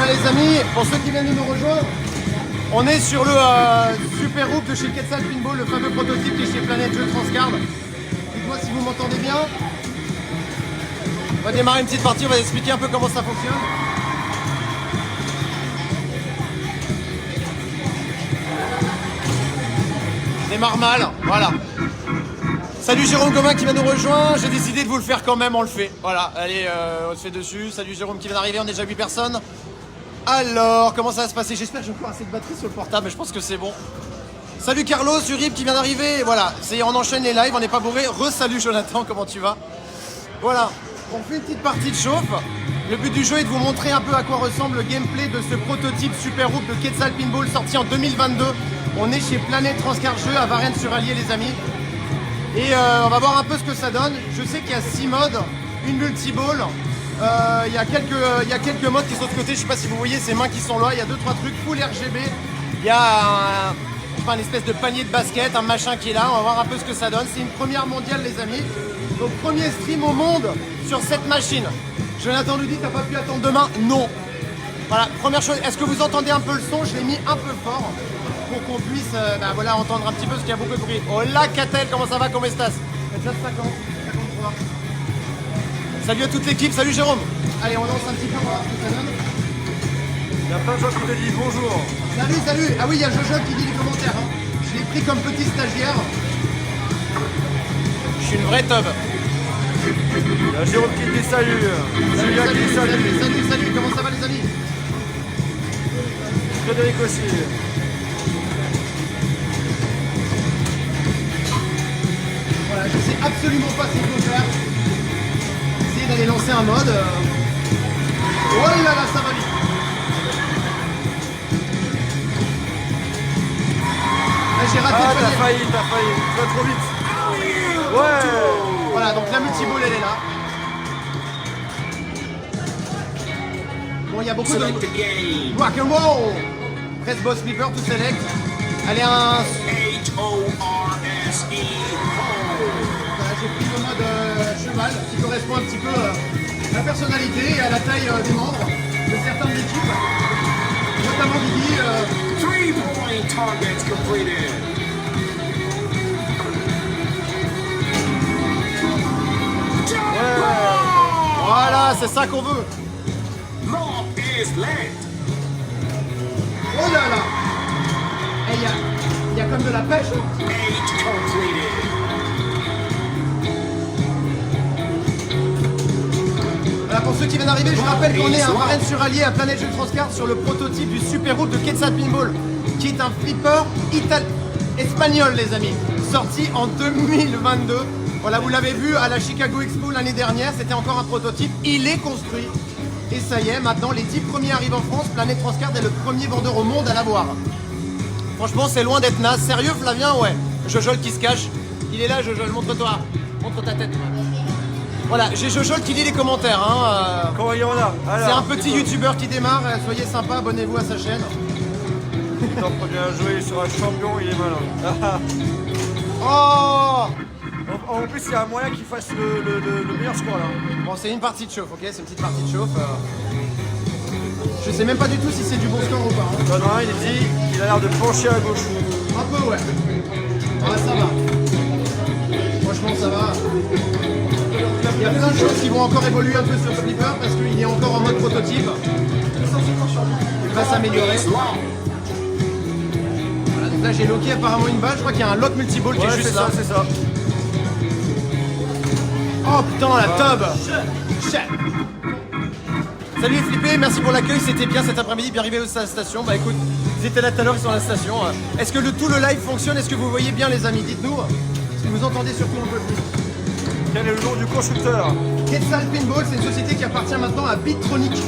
les amis, pour ceux qui viennent de nous rejoindre, on est sur le Super Hoop de chez Quetzal Pinball, le fameux prototype qui est chez Planète Jeux Transcard. Dites-moi si vous m'entendez bien. On va démarrer une petite partie, on va expliquer un peu comment ça fonctionne. Démarre mal, voilà. Salut Jérôme Gomin qui vient nous rejoindre, j'ai décidé de vous le faire quand même, on le fait. Voilà, allez, on se fait dessus. Salut Jérôme qui vient d'arriver, on est déjà 8 personnes. Alors, comment ça va se passer? J'espère que j'ai encore assez de batterie sur le portable, mais je pense que c'est bon. Salut Carlos, Urib qui vient d'arriver. Voilà, on enchaîne les lives, on n'est pas bourré. Re-salut Jonathan, comment tu vas? Voilà, on fait une petite partie de chauffe. Le but du jeu est de vous montrer un peu à quoi ressemble le gameplay de ce prototype Super Hoop de Quetzal Pinball sorti en 2022. On est chez Planète Transcard Jeux à Varennes-sur-Allier les amis. Et on va voir un peu ce que ça donne. Je sais qu'il y a 6 modes, une multi-ball. Il y a quelques modes qui sont de côté. Je sais pas si vous voyez ces mains qui sont là. Il y a 2-3 trucs full RGB. Il y a une espèce de panier de basket, un machin qui est là. On va voir un peu ce que ça donne. C'est une première mondiale les amis. Donc premier stream au monde sur cette machine. Jonathan nous dit t'as pas pu attendre demain? Non. Voilà, première chose, est-ce que vous entendez un peu le son? Je l'ai mis un peu fort pour qu'on puisse voilà, entendre un petit peu ce qu'il y a beaucoup de bruit. Hola Catel, comment ça va? Comment estás? 50, 53. Salut à toute l'équipe, salut Jérôme. Allez, on lance un petit peu, on va voir ce que ça donne. Il y a plein de gens qui te disent bonjour. Salut. Ah oui, il y a Jojo qui dit les commentaires. Hein. Je l'ai pris comme petit stagiaire. Je suis une vraie teub. Il y a Jérôme qui dit salut. Julien qui dit salut. Salut, comment ça va les amis? Frédéric aussi. Voilà, je sais absolument pas ce qu'il faut faire. Essayer d'aller lancer un mode. Oh là là, ça va vite. Là, j'ai raté le T'as panier. failli. Tu vas trop vite. Ouais. Voilà, donc la multi-ball, elle est là. Bon, il y a beaucoup de... Rock and roll. Press boss flipper, tout select. Allez, un... Voilà, j'ai pris le mode cheval qui correspond un petit peu à la personnalité et à la taille des membres de certains de l'équipe. Notamment Guigui. 3-point targets completed. Voilà, c'est ça qu'on veut. Mob is led. Oh là là. Et il y a comme de la pêche. 8 completed. Voilà, pour ceux qui viennent d'arriver, je rappelle qu'on est à Varennes-sur-Allier à Planète Jeux Transcard sur le prototype du Super Hoop de Quetzal Pinball, qui est un flipper espagnol, les amis, sorti en 2022. Voilà, vous l'avez vu à la Chicago Expo l'année dernière, c'était encore un prototype. Il est construit. Et ça y est, maintenant, les 10 premiers arrivent en France. Planète Transcard est le premier vendeur au monde à l'avoir. Franchement, c'est loin d'être naze. Sérieux, Flavien? Ouais. Jojol qui se cache. Il est là, Jojol, montre-toi. Montre ta tête. Voilà, j'ai Jojol qui lit les commentaires. Hein. Comment il y en a? C'est un petit youtubeur qui démarre. Soyez sympa, abonnez-vous à sa chaîne. Putain, bien joué sur un champion, il est malin. Oh! En plus, il y a un moyen qu'il fasse le meilleur score là. Bon, c'est une partie de chauffe, ok? C'est une petite partie de chauffe. Je sais même pas du tout si c'est du bon score ou pas. Hein. Non, il dit qu'il a l'air de pencher à gauche. Un peu, ouais. Ah, ça va. Franchement, ça va. Il y a plein de choses qui vont encore évoluer un peu sur ce flipper parce qu'il est encore en mode prototype. Il va s'améliorer. Voilà, donc là, j'ai locké apparemment une balle. Je crois qu'il y a un lock multiball qui est juste là. C'est ça. Oh putain, la tub! Salut les flippés, merci pour l'accueil, c'était bien cet après-midi, bien arrivé à la station. Bah écoute, ils étaient là tout à l'heure, ils sont à la station. Est-ce que tout le live fonctionne? Est-ce que vous voyez bien les amis? Dites-nous, si vous entendez surtout un peu plus. Quel est le nom du constructeur? Quetzal Pinball, c'est une société qui appartient maintenant à Bittronic.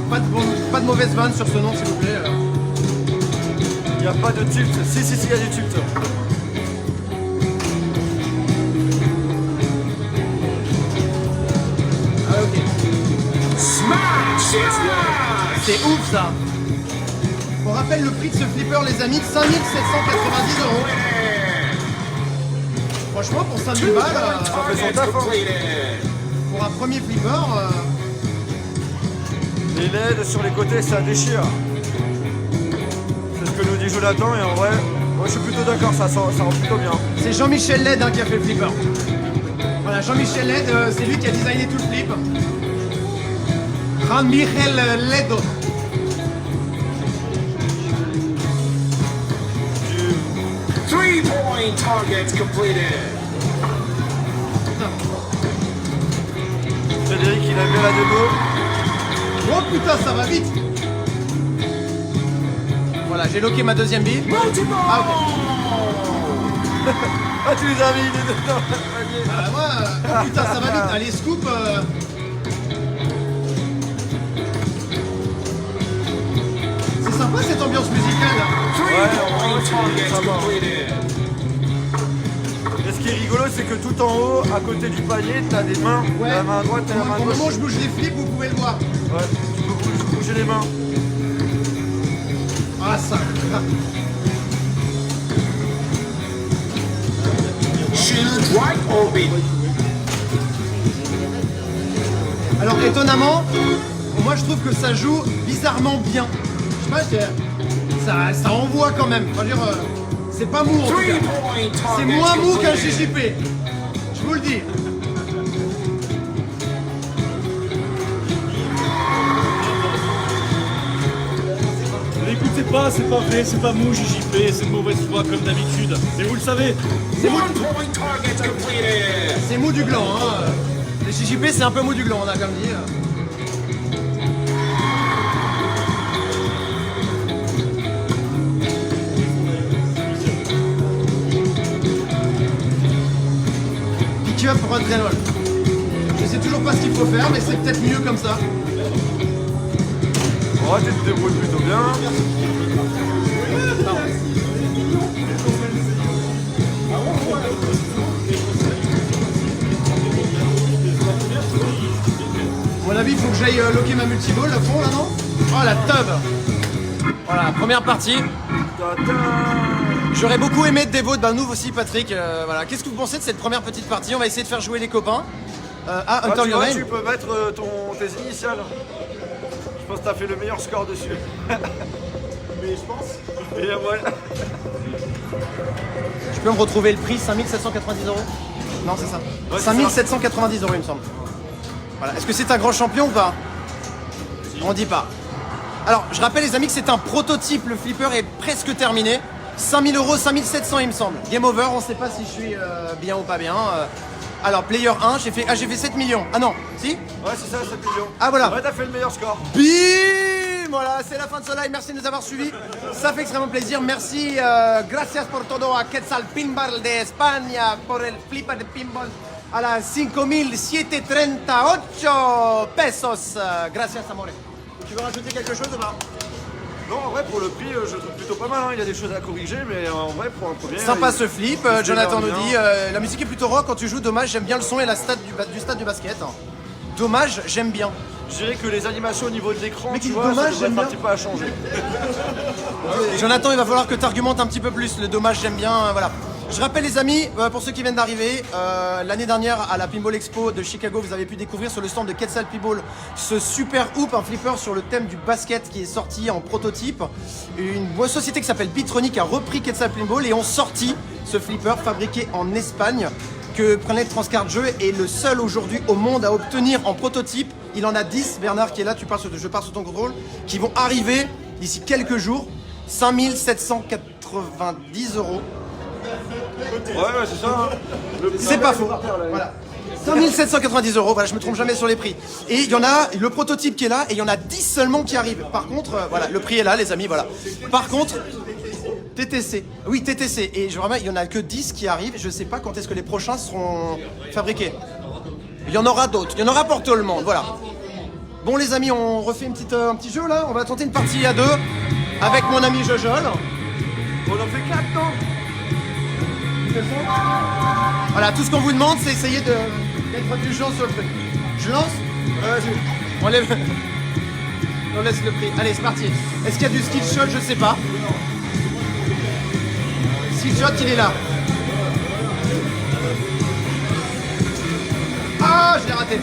Pas de mauvaise vanne sur ce nom s'il vous plaît. Il n'y a pas de tilt. Si, il y a du tilt. Ah ok. Smash is led. C'est ouf ça. On rappelle le prix de ce flipper les amis, 5 790 €. Franchement pour 5000 balles, Targets completed. pour un premier flipper, Les LED sur les côtés, ça déchire. C'est ce que nous dit Jonathan et en vrai, moi je suis plutôt d'accord, ça rend plutôt bien. C'est Jean-Michel Led qui a fait le flipper. Voilà, Jean-Michel Led, c'est lui qui a designé tout le flip. Jean-Michel Ledo. Three-point targets completed. Frédéric, il aime bien la démo. Oh putain, ça va vite. Voilà, j'ai loqué ma deuxième bille. Multiple. Ah ok. Ah, tu les as mis, il est dedans. Moi, oh putain, ça va vite. Allez, scoop. C'est sympa cette ambiance musicale. Three-point targets ça va. completed. Et ce qui est rigolo, c'est que tout en haut, à côté du palier, t'as des mains. Ouais. La main à droite et la main à Au gauche. moment où je bouge les flips, vous pouvez le voir. Ouais, tu peux bouger les mains. Ah ça. Choose right orbit. Alors étonnamment, moi je trouve que ça joue bizarrement bien. Je sais pas, ça envoie quand même. Enfin, je veux dire, c'est pas mou en tout cas. Three-point C'est targets moins mou qu'un completed. JJP. Je vous le dis. N'écoutez pas, c'est pas vrai, c'est pas mou JJP, c'est de mauvaise foi comme d'habitude. Et vous le savez. One-point targets completed. C'est mou du gland. Hein. Les JJP c'est un peu mou du gland, on a comme dit. Pick up Rod Reynolds. Je sais toujours pas ce qu'il faut faire, mais c'est peut-être mieux comme ça. Oh, tu te débrouilles plutôt bien. À mon avis, il faut que j'aille loquer ma multiball à fond là, non? Oh la tub. Voilà, première partie. Tadam. J'aurais beaucoup aimé te dévote, nous aussi Patrick. Voilà. Qu'est-ce que vous pensez de cette première petite partie? On va essayer de faire jouer les copains. Ah, Hunter tu Your vois, Name. tu peux mettre tes initiales. Je pense que t'as fait le meilleur score dessus. Mais je pense. Et voilà. Je peux me retrouver le prix 5790 €? Non, c'est ça. Ouais, c'est 5790 €, il me semble. Voilà. Est-ce que c'est un grand champion ou pas? On dit pas. Alors, je rappelle les amis que c'est un prototype. Le flipper est presque terminé. 5000 €, 5700 il me semble. Game over, on sait pas si je suis bien ou pas bien. Alors, player 1, j'ai fait 7 millions. Ah non, si? Ouais, c'est ça, 7 millions. Ah, voilà. Ouais, t'as fait le meilleur score. Bim! Voilà, c'est la fin de ce live. Merci de nous avoir suivis. Ça fait extrêmement plaisir. Merci, gracias por todo a Quetzal Pinball de España por el flipper de pinball a las 5,738 pesos. Gracias, amore. Tu veux rajouter quelque chose ou pas? Non, en vrai, pour le prix, je trouve plutôt pas mal. Hein. Il y a des choses à corriger, mais en vrai, pour un premier. Sympa il- ce flip. il Jonathan se nous démarre dit la musique est plutôt rock quand tu joues. Dommage, j'aime bien le son et la stade du stade du basket. Dommage, j'aime bien. Je dirais que les animations au niveau de l'écran, Mais tu qui- vois, dommage, ça devrait j'aime être un bien. petit peu à changer. Jonathan, il va falloir que tu argumentes un petit peu plus. Le dommage, j'aime bien. Voilà. Je rappelle les amis, pour ceux qui viennent d'arriver, l'année dernière à la Pinball Expo de Chicago, vous avez pu découvrir sur le stand de Quetzal Pinball ce super hoop, un flipper sur le thème du basket qui est sorti en prototype. Une société qui s'appelle Bitronic a repris Quetzal Pinball et ont sorti ce flipper fabriqué en Espagne que Planet Transcard Jeux est le seul aujourd'hui au monde à obtenir en prototype. Il en a 10, Bernard qui est là, je pars sur ton contrôle, qui vont arriver d'ici quelques jours. 5790 €. Ouais, c'est ça. Hein. C'est pas faux. Voilà. 5790 €, voilà, je me trompe jamais sur les prix. Et il y en a, le prototype qui est là, et il y en a 10 seulement qui arrivent. Par contre, voilà, le prix est là, les amis, voilà. Par contre, TTC. Oui, TTC. Et vraiment, il y en a que 10 qui arrivent. Je sais pas quand est-ce que les prochains seront fabriqués. Il y en aura d'autres. Il y en aura pour tout le monde, voilà. Bon, les amis, on refait un petit jeu, là. On va tenter une partie à 2 avec mon ami Jojol. On en fait 4, non? Voilà, tout ce qu'on vous demande, c'est essayer d'être indulgent sur le truc. Je lance. On lève. On laisse le prix. Allez, c'est parti. Est-ce qu'il y a du skill shot? Je sais pas. Skill shot, il est là. Ah, je l'ai raté.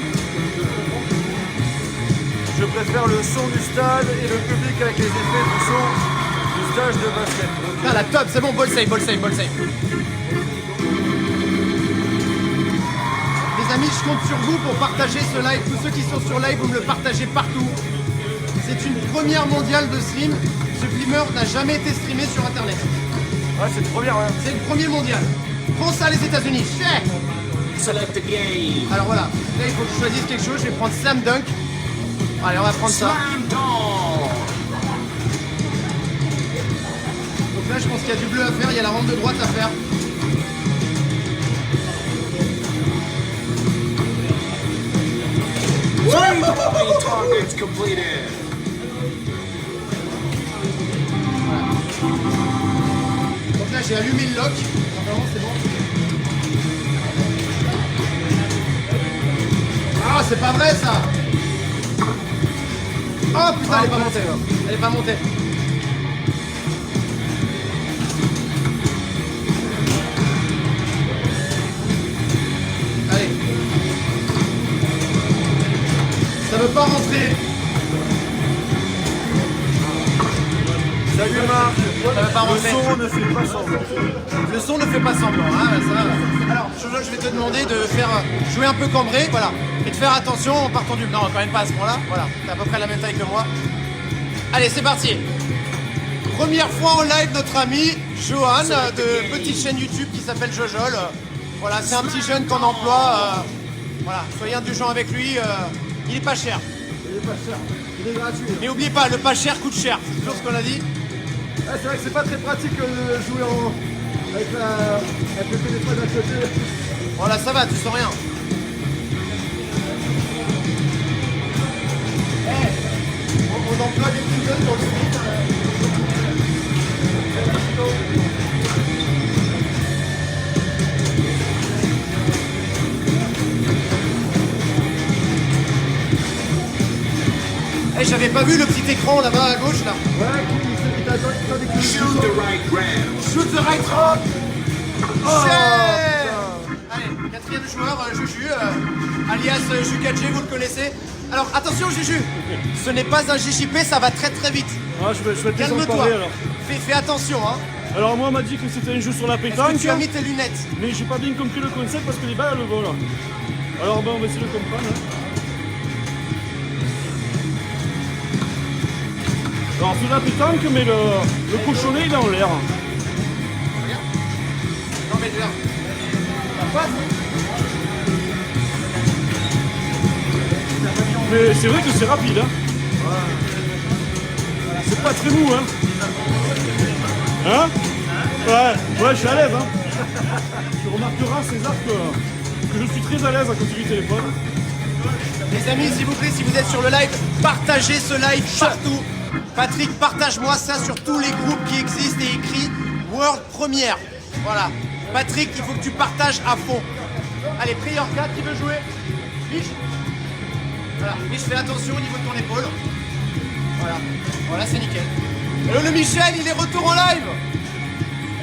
je préfère le son du stade et le public avec les effets du son du stage de basket. Donc, Ah la top, c'est bon, ball save, ball save, ball save. Les amis, je compte sur vous pour partager ce live. Tous ceux qui sont sur live, vous me le partagez partout. C'est une première mondiale de stream. Ce Flimmer n'a jamais été streamé sur internet. ouais, c'est une première, ouais. C'est le premier mondial. Prends ça les États-Unis. Chais. Select the game. Alors voilà, là il faut que je choisisse quelque chose. Je vais prendre Slam Dunk. Allez, on va prendre ça. Slam dunk. Donc là, je pense qu'il y a du bleu à faire. Il y a la rampe de droite à faire. Three-point targets completed. Donc là, j'ai allumé le lock. Normalement, c'est bon. Ah, c'est pas vrai ça. Oh putain, elle est pas montée. Elle est pas montée. Allez. Ça veut pas rentrer. Salut Marc. Ça veut pas Le rentrer. son ne fait pas semblant. Le son ne fait pas semblant, hein, ça. Alors, Jojo, je vais te demander de faire jouer un peu cambré, voilà, et de faire attention en partant du... Non, quand même pas à ce point-là, voilà, t'es à peu près la même taille que moi. Allez, c'est parti. Première fois en live, notre ami Johan, de petite chaîne YouTube qui s'appelle Jojol. Voilà, c'est un petit jeune qu'on emploie, voilà, soyez indulgents avec lui, il est pas cher. Il est pas cher. Il est gratuit. Mais oubliez pas, le pas cher coûte cher, c'est toujours ce qu'on a dit. Ah, c'est vrai que c'est pas très pratique de jouer avec le téléphone à côté. Voilà, ça va, tu sens rien. On emploie des petits jeunes dans le street. J'avais pas vu le petit écran là-bas à gauche là. Ouais, qui t'attend des coups. Shoot the right grab. Shoot the right throw. Allez, quatrième joueur, Juju, alias Jukaji, vous le connaissez. Alors attention Juju, ce n'est pas un JJP, ça va très très vite. Ah, je vais te Calme-toi, désemparer alors. fais attention hein. Alors moi on m'a dit que c'était un jeu sur la Est-ce pétanque, que tu as mis tes lunettes? mais j'ai pas bien compris le concept parce que les balles elles volent. Alors ben on va essayer de comprendre. Hein. Alors c'est la pétanque mais le cochonnet il est en l'air. Non mais là, la passe. Mais c'est vrai que c'est rapide. Hein. C'est pas très mou hein. Hein? Ouais, je suis à l'aise hein. Tu remarqueras César que je suis très à l'aise à côté du téléphone. Les amis, s'il vous plaît, si vous êtes sur le live, partagez ce live partout. Patrick, partage-moi ça sur tous les groupes qui existent et écrit World Première. Voilà. Patrick, il faut que tu partages à fond. Allez, player 4, qui veut jouer? Mich. Voilà. Mich, fais attention au niveau de ton épaule. Voilà. Voilà, c'est nickel. Hello, le Michel, il est retour en live.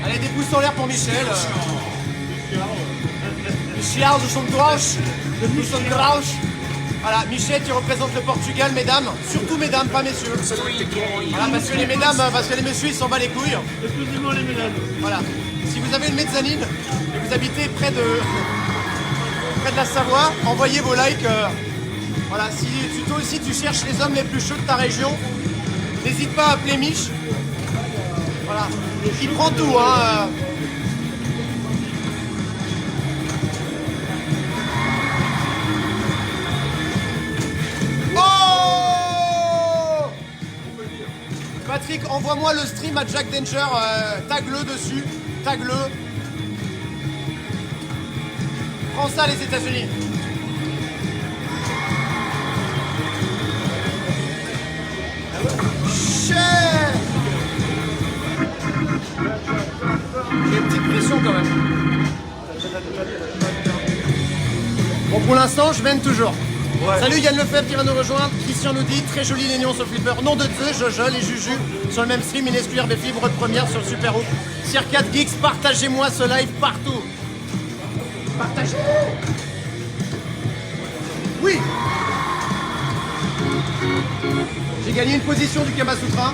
Allez, des pouces en l'air pour Michel. Michel de son Trausch. De son Trausch. Voilà, Michel, tu représentes le Portugal, mesdames. Surtout mesdames, pas messieurs. Voilà, parce que les mesdames, parce que les messieurs, ils s'en battent les couilles. Excusez-moi les mesdames. Voilà. Si vous avez une mezzanine et vous habitez près de la Savoie, envoyez vos likes. Voilà, si toi aussi tu cherches les hommes les plus chauds de ta région, n'hésite pas à appeler Mich. Voilà. Il prend tout, hein. Oh! Patrick, envoie-moi le stream à Jack Danger, tag-le dessus, tag-le. Prends ça les États-Unis. J'ai une petite pression quand même. Bon, pour l'instant, je mène toujours. Ouais. Salut Yann Lefebvre qui va nous rejoindre. Christian nous dit très joli les néons sur Flipper. Nom de Dieu, Jojol et Juju sur le même stream. Une SQRB fibre première sur le Super Hook. Sir 4 Geeks, partagez-moi ce live partout. Partagez. Oui. J'ai gagné une position du Kamasutra.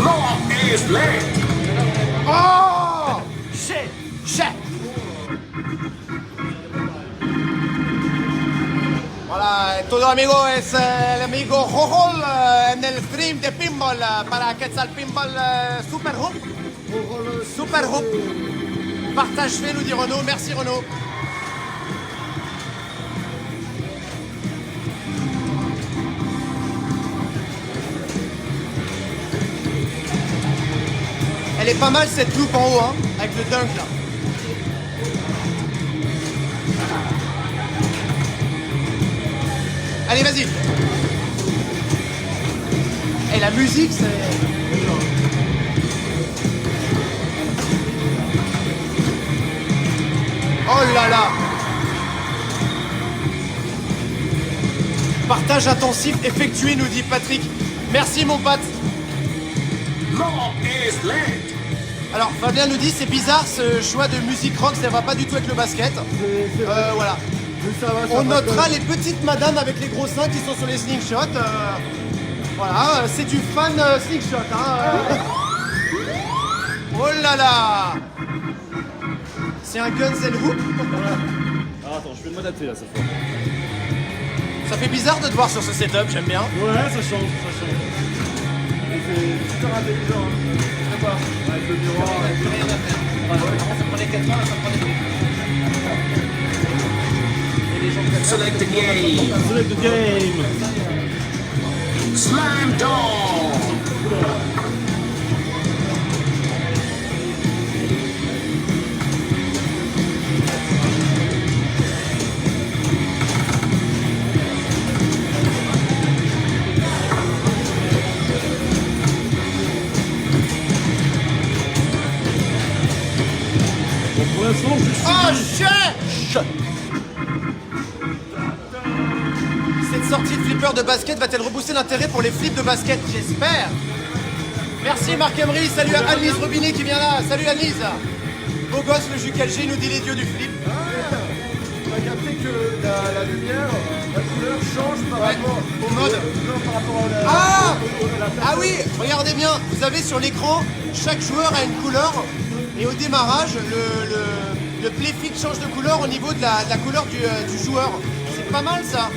Law is land. Oh! Shit! Voilà, todo amigo es el amigo Rojol en el stream de Pinball para Quetzal Pinball Super Hoop. Super Hoop. Partage fait, nous dit Renaud. Merci Renaud. Elle est pas mal cette loupe en haut, hein, avec le dunk là. Allez, vas-y. Et la musique, c'est... Oh là là. Partage intensif effectué, nous dit Patrick. Merci mon pote. Law is land. Alors Fabien nous dit c'est bizarre ce choix de musique rock, ça va pas du tout avec le basket. C'est vrai. Voilà. Mais ça va, ça On va, notera ça va. les petites madames avec les gros seins qui sont sur les slingshots. Voilà, c'est du fan slingshot. Hein, Oh là là. C'est un Guns N' Hoop. Ah, attends, je vais m'adapter là cette fois. Ça fait bizarre de te voir sur ce setup, j'aime bien. Ouais, ça change, ça change. Et c'est super intelligent. Hein. Je sais pas. Avec le miroir. Plus rien à faire. Ça prenait 4 heures, ça prenait Select the game. Select the game. Slam dunk. Bon, pour l'instant, je suis... Oh shit! Cette sortie de flipper de basket va-t-elle rebooster l'intérêt pour les flips de basket? J'espère. Merci Marc Emery, salut à Annelise Robinet qui vient là, salut Annelise. Beau gosse le Jukalg nous dit les dieux du flip. On a capté que la lumière, la couleur change par Ouais, rapport au mode. Non, par rapport à la... Ah à la Ah oui, regardez bien, vous avez sur l'écran, chaque joueur a une couleur et au démarrage, le playfield change de couleur au niveau de la couleur du joueur. C'est pas mal ça.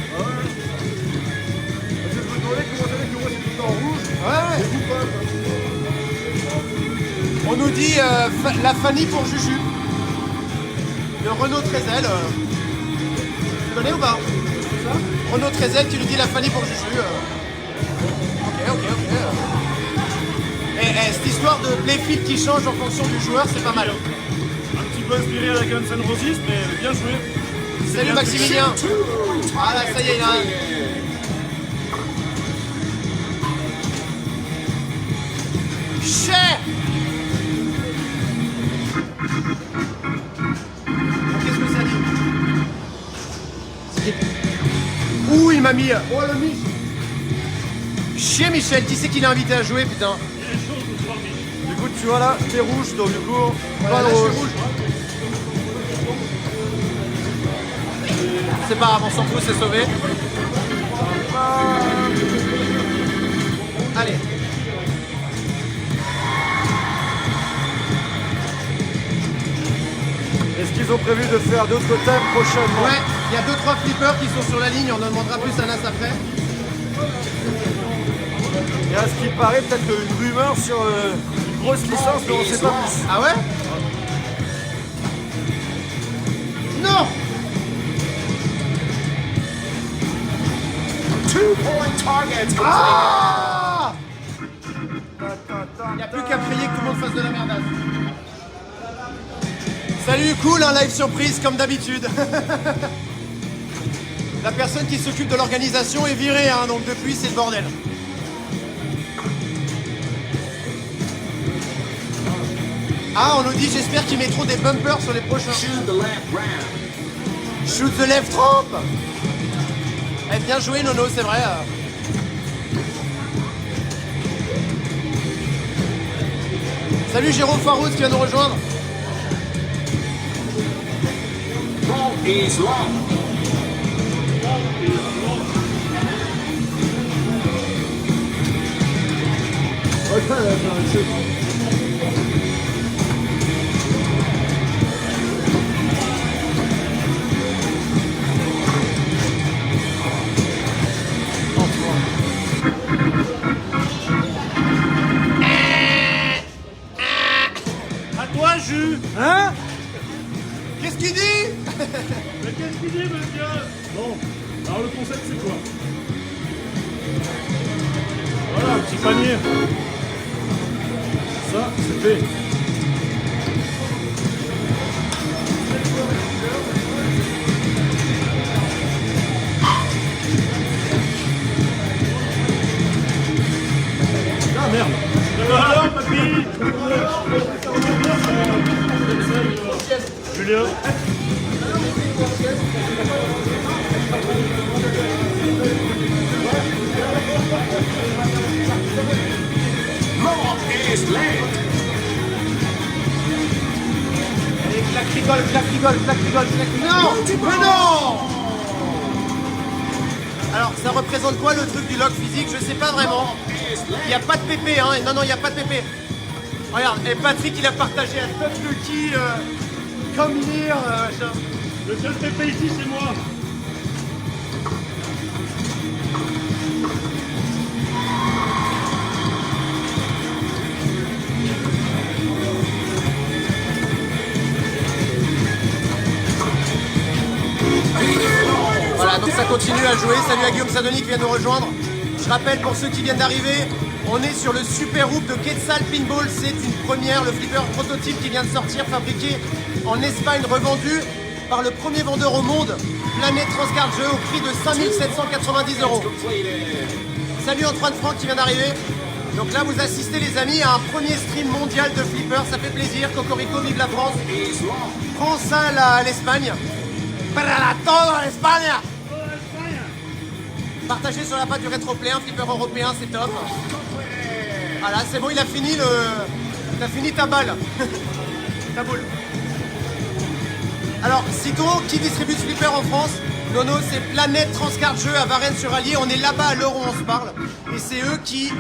Je me demandais comment ça fait que moi c'est tout en rouge. Ouais. Et vous pas, quoi. On nous dit la Fanny pour Juju. Le Renault Trézel. Tu connais ou pas? Renault Trézel qui nous dit la Fanny pour Juju. Ok. Et cette histoire de playfield qui change en fonction du joueur, c'est pas mal. Un petit peu inspiré à la Guns N' Roses, mais bien joué. C'est Salut bien Maximilien. Ah là, ça y est, il a un... Cher. Qu'est-ce que ça dit? Ouh, il m'a mis... Oh le Mich. Chier Michel, qui c'est qui l'a invité à jouer, putain? Il est chaud ce soir, Mich. Du coup, tu vois là, t'es rouge, donc du coup, Voilà, pas là, de je rouge. suis rouge. C'est pas grave, on s'en fout, c'est sauvé. Allez. Est-ce qu'ils ont prévu de faire d'autres thèmes prochainement? Ouais, il y a 2-3 flippers qui sont sur la ligne, on en demandera plus à Nas après. Et à ce qui paraît, peut-être une rumeur sur une grosse licence, mais on sait pas plus. Ah ouais? Non! 2-point targets. Ah! Il n'y a plus qu'à prier que tout le monde fasse de la merdasse. Salut, cool, un live surprise comme d'habitude. La personne qui s'occupe de l'organisation est virée, hein, donc depuis c'est le bordel. Ah, on nous dit j'espère qu'ils mettront des bumpers sur les prochains. Shoot the left round. Shoot the left ramp. Eh, bien joué Nono, c'est vrai. Salut Jérôme Farouz qui vient nous rejoindre. Ball is long. À toi, Jus. Hein? Qu'est-ce qu'il dit? Mais qu'est-ce qu'il dit, monsieur? Bon, alors le concept, c'est quoi? Voilà, un petit panier. Ça, c'est fait. Ah merde. Alors, papy. Julien. Ball is late. Allez, clac, rigole, clac, rigole, clac, rigole, clac. Non! Mais non! Alors, ça représente quoi le truc du lock physique? Je sais pas vraiment. Il n'y a pas de pépé, hein. Non, non, il n'y a pas de pépé. Regarde, et Patrick, il a partagé un top de qui, comme lire, machin. Le seul pépé ici, c'est moi. Voilà, donc ça continue à jouer. Salut à Guillaume Sadoni qui vient nous rejoindre. Je rappelle pour ceux qui viennent d'arriver, on est sur le Super Hoop de Quetzal Pinball. C'est une première, le flipper prototype qui vient de sortir, fabriqué en Espagne, revendu par le premier vendeur au monde, Planète Transcard Jeux, au prix de 5 790 €. Salut Antoine Franck qui vient d'arriver. Donc là, vous assistez les amis à un premier stream mondial de flipper. Ça fait plaisir. Cocorico, vive la France. France à l'Espagne. Para todo l'Espagne. Partagez sur la page du Rétroplay, un flipper européen, c'est top. Voilà, c'est bon, il a fini t'as fini ta balle. Ta boule. Alors, Cito, qui distribue ce flipper en France? Nono, c'est Planète Transcard Jeux à Varennes-sur-Allier. On est là-bas à l'heure où on se parle. Et c'est eux qui...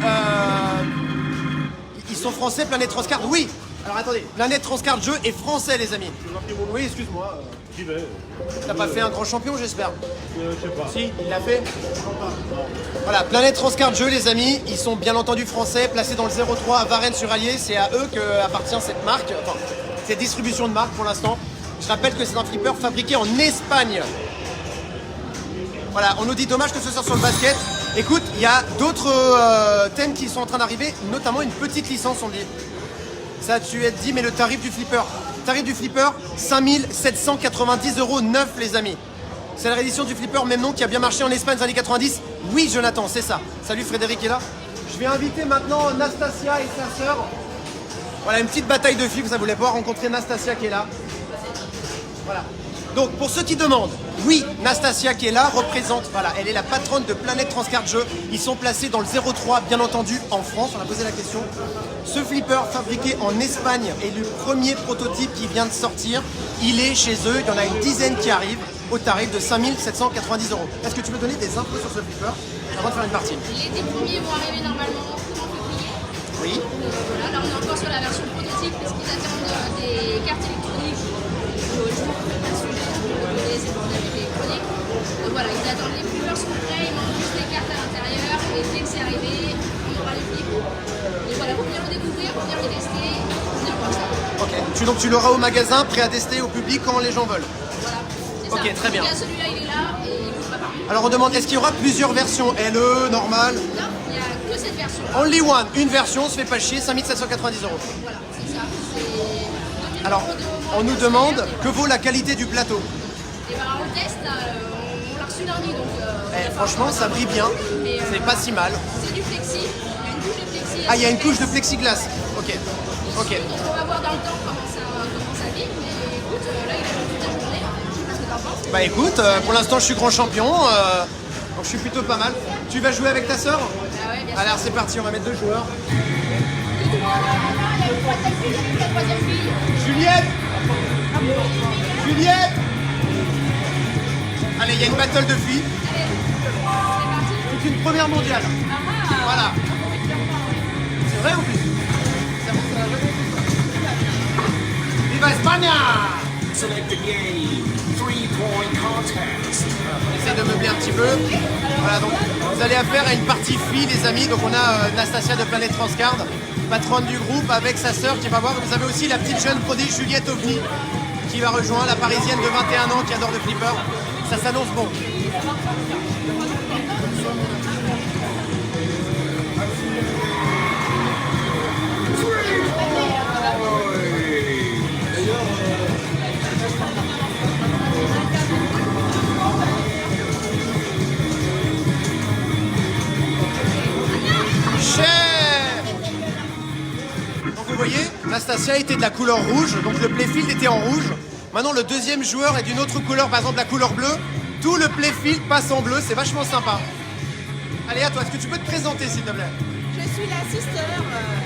Ils sont français, Planète Transcard. Oui. Alors attendez, Planète Transcard Jeux est français, les amis. Oui, excuse-moi. J'y vais. T'as pas fait un grand champion, j'espère? Je sais pas. Si, il l'a fait. Voilà, Planète Transcard Jeux, les amis, ils sont bien entendu français, placés dans le 03 à Varennes-sur-Allier. C'est à eux qu'appartient cette marque, enfin, cette distribution de marque pour l'instant. Je rappelle que c'est un flipper fabriqué en Espagne. Voilà, on nous dit dommage que ce soit sur le basket. Écoute, il y a d'autres thèmes qui sont en train d'arriver, notamment une petite licence, on dit. Ça, tu es dit, mais le tarif du flipper. Tarif du flipper, 5 790 € neuf, les amis. C'est la réédition du flipper, même nom, qui a bien marché en Espagne dans les années 90. Oui, Jonathan, c'est ça. Salut, Frédéric est là. Je vais inviter maintenant Nastasia et sa sœur. Voilà, une petite bataille de filles, vous voulez pouvoir rencontrer Nastasia qui est là. Voilà. Donc, pour ceux qui demandent, oui, Nastasia qui est là représente, voilà, elle est la patronne de Planète Transcard Jeux. Ils sont placés dans le 03, bien entendu, en France. On a posé la question. Ce flipper fabriqué en Espagne est le premier prototype qui vient de sortir. Il est chez eux, il y en a une dizaine qui arrivent au tarif de 5 790 €. Est-ce que tu peux donner des infos sur ce flipper avant de faire une partie? Les 10 premiers vont arriver normalement en février. Oui. Voilà, là on est encore sur la version prototype parce qu'ils attendent des cartes électroniques. Je ne fais pas de sujet, c'est pour les électroniques. Donc voilà, ils attendent les flippers sont prêts, ils manquent juste les cartes à l'intérieur et dès que c'est arrivé, on aura les flips. Et voilà, pour venir le découvrir, pour venir les tester, pour venir voir ça. Ok. Donc tu l'auras au magasin, prêt à tester au public quand les gens veulent. Voilà, c'est Ok, ça. très bien. Donc là, celui-là il est là et il bouge pas partout. Alors on demande, est-ce qu'il y aura plusieurs versions? LE, normal? Non, il n'y a que cette version. Only one, une version, se fait pas chier, 5 790 €. Voilà, c'est ça. C'est 2000 Alors, € de on nous moins demande cher, que vaut la qualité du plateau. et ben on le teste, là, on l'a reçu lundi donc. Franchement, ça brille bien, Mais, c'est pas si mal. C'est du plexi, il y a une couche de plexi. Ah, il y a une couche de plexiglas. Ok, ok. Donc on va voir dans le temps comment ça vit, mais écoute, là il a joué toute la journée, je sais pas ce que t'en penses. Bah écoute, pour l'instant je suis grand champion, donc je suis plutôt pas mal. Tu vas jouer avec ta sœur? Ah ouais, bien sûr. Alors c'est parti, on va mettre 2 joueurs. troisième fille, la troisième fille. Juliette Juliette Allez, il y a une battle de filles. Allez, c'est parti. C'est une première mondiale. Voilà. C'est vrai ou plus? Viva España! Select the game. 3-point contest. On essaie de meubler un petit peu. Voilà, donc vous allez affaire à une partie fille, les amis. Donc on a Nastasia de Planète Transcard, patronne du groupe, avec sa sœur qui va voir. Vous avez aussi la petite jeune prodige Juliette Ovni qui va rejoindre, la parisienne de 21 ans qui adore le flipper. Ça s'annonce bon. Donc vous voyez, Nastasia était de la couleur rouge, donc le playfield était en rouge. Maintenant le deuxième joueur est d'une autre couleur, par exemple la couleur bleue. Tout le playfield passe en bleu, c'est vachement sympa. Allez, à toi, est-ce que tu peux te présenter s'il te plaît? Je suis la sister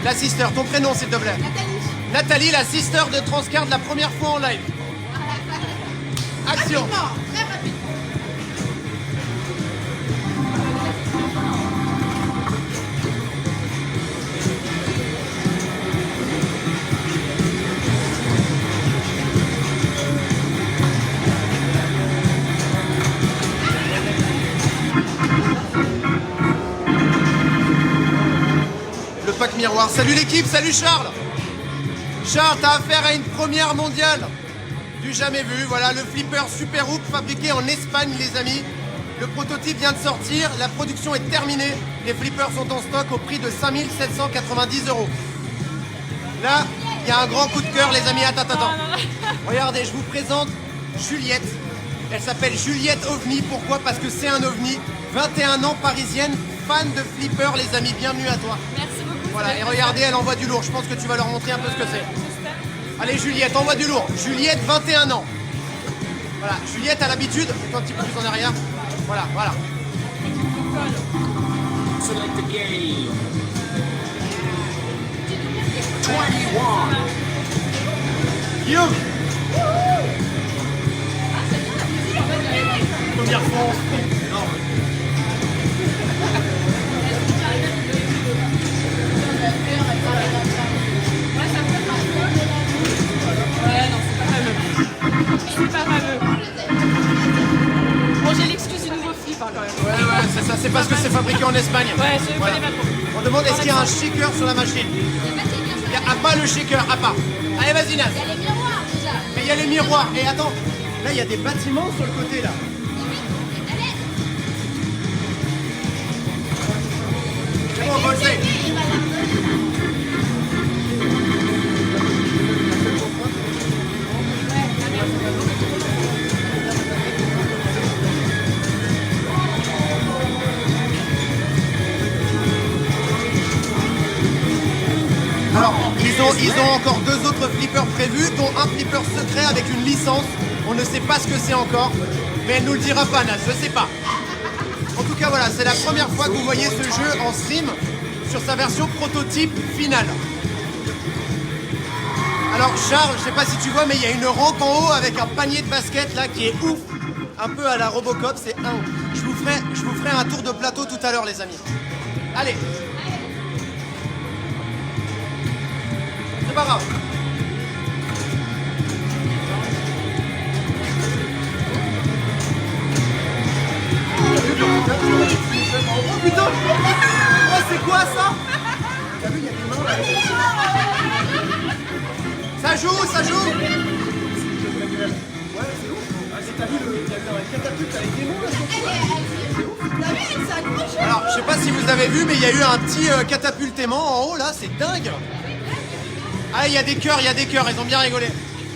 La sister, ton prénom s'il te plaît? Nathalie. Nathalie, la sister de Transcard, la première fois en live. Action. Rapidement, très rapide. Le pack miroir. Salut l'équipe, salut Charles. Charles, t'as affaire à une première mondiale. Du jamais vu. Voilà, le flipper Super Hook fabriqué en Espagne, les amis. Le prototype vient de sortir, la production est terminée. Les flippers sont en stock au prix de 5 790 €. Là, il y a un grand coup de cœur, les amis. Attends. Regardez, je vous présente Juliette. Elle s'appelle Juliette Ovni. Pourquoi? Parce que c'est un ovni. 21 ans, parisienne, fan de flipper, les amis. Bienvenue à toi. Merci beaucoup. Voilà, et regardez, elle envoie du lourd. Je pense que tu vas leur montrer un peu ce que c'est. Allez, Juliette, envoie du lourd. Juliette, 21 ans. Voilà, Juliette a l'habitude. Mets-toi un petit peu plus en arrière. Voilà. Select the game. 21. Guillaume. Première fois en sprint. Énorme. C'est pas fameux. Bon, j'ai l'excuse du nouveau flip hein, quand même. Ouais, c'est ça. C'est parce que c'est fabriqué en Espagne. Ouais, je Voilà. connais pas trop. On demande est-ce qu'il y a un shaker sur la machine. Il y a à pas le shaker, à part. Allez, vas-y, Nas. Il y a les miroirs déjà. Mais il y a les miroirs. Et attends, là, il y a des bâtiments sur le côté, là. C'est bon, on va le faire. Alors, ils ont encore deux autres flippers prévus, dont un flipper secret avec une licence. On ne sait pas ce que c'est encore, mais elle nous le dira pas, Nas, je sais pas. En tout cas, voilà, c'est la première fois que vous voyez ce jeu en stream sur sa version prototype finale. Alors, Charles, je sais pas si tu vois, mais il y a une rampe en haut avec un panier de basket là qui est ouf. Un peu à la Robocop, c'est un. Je vous ferai un tour de plateau tout à l'heure, les amis. Allez. C'est pas grave. Oh putain! Oh, c'est quoi ça? T'as vu, il y a des mains là. Ça joue, ça joue! Ouais, c'est ouf. T'as vu la catapulte avec des mots là? Alors, je sais pas si vous avez vu, mais il y a eu un petit catapultement en haut là, c'est dingue! Ah, il y a des cœurs, ils ont bien rigolé.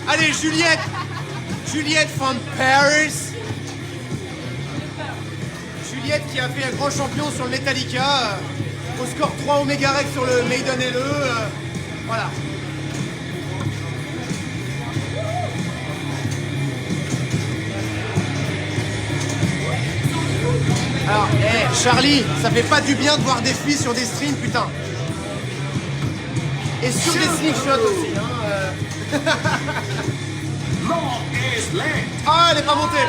Allez, Juliette from Paris. Juliette qui a fait un grand champion sur le Metallica, au score 3 Omega Rex sur le Maiden LE. Voilà. Alors, Charlie, ça fait pas du bien de voir des filles sur des streams, putain. Et sur des slingshots aussi. Hein, Long is left. Ah, elle est pas montée.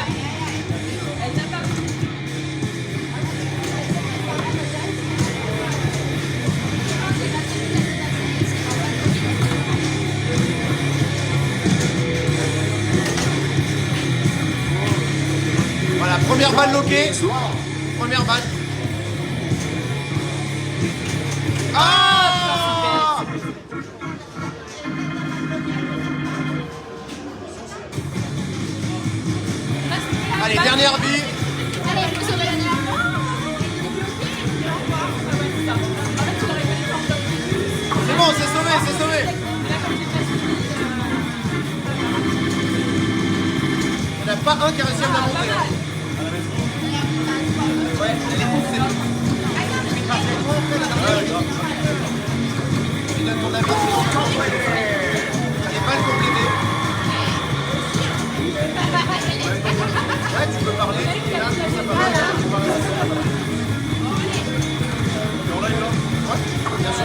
Voilà, première balle loquée. Is long. Première balle. Ah! Allez, dernière bille. Allez, il faut sauver la nuit. C'est bon, c'est sauvé, c'est sauvé. Il n'y en a pas un qui a réussi à me la monter. Ouais, elle est poussée. Tu donnes ton avis. Elle n'est pas le compléter. Ouais, tu peux parler. Là, ça parle. Ouais, bien sûr.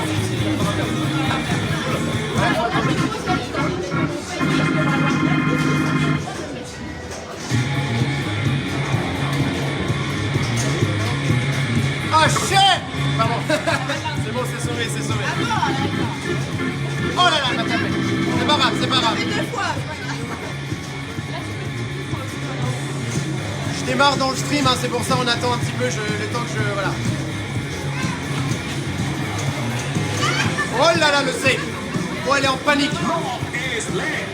Ah, shit! Pardon. C'est bon, c'est sauvé, c'est sauvé. Oh là là, elle m'a tapé. C'est pas grave, c'est pas grave. Je démarre dans le stream, hein, c'est pour ça on attend un petit peu le temps que je... Voilà. Oh là là, le save. Oh, elle est en panique. Long is left.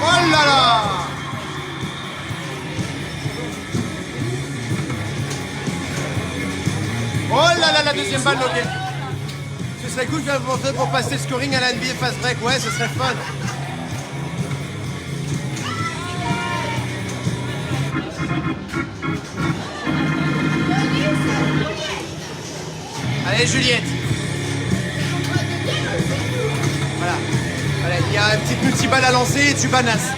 Oh là là. Oh là là, la deuxième balle loquée. Ce serait cool pour passer le scoring à la NBA fast break. Ouais, ce serait fun. Allez, Juliette. Voilà. Voilà, il y a une petite multiballe à lancer et tu banasses.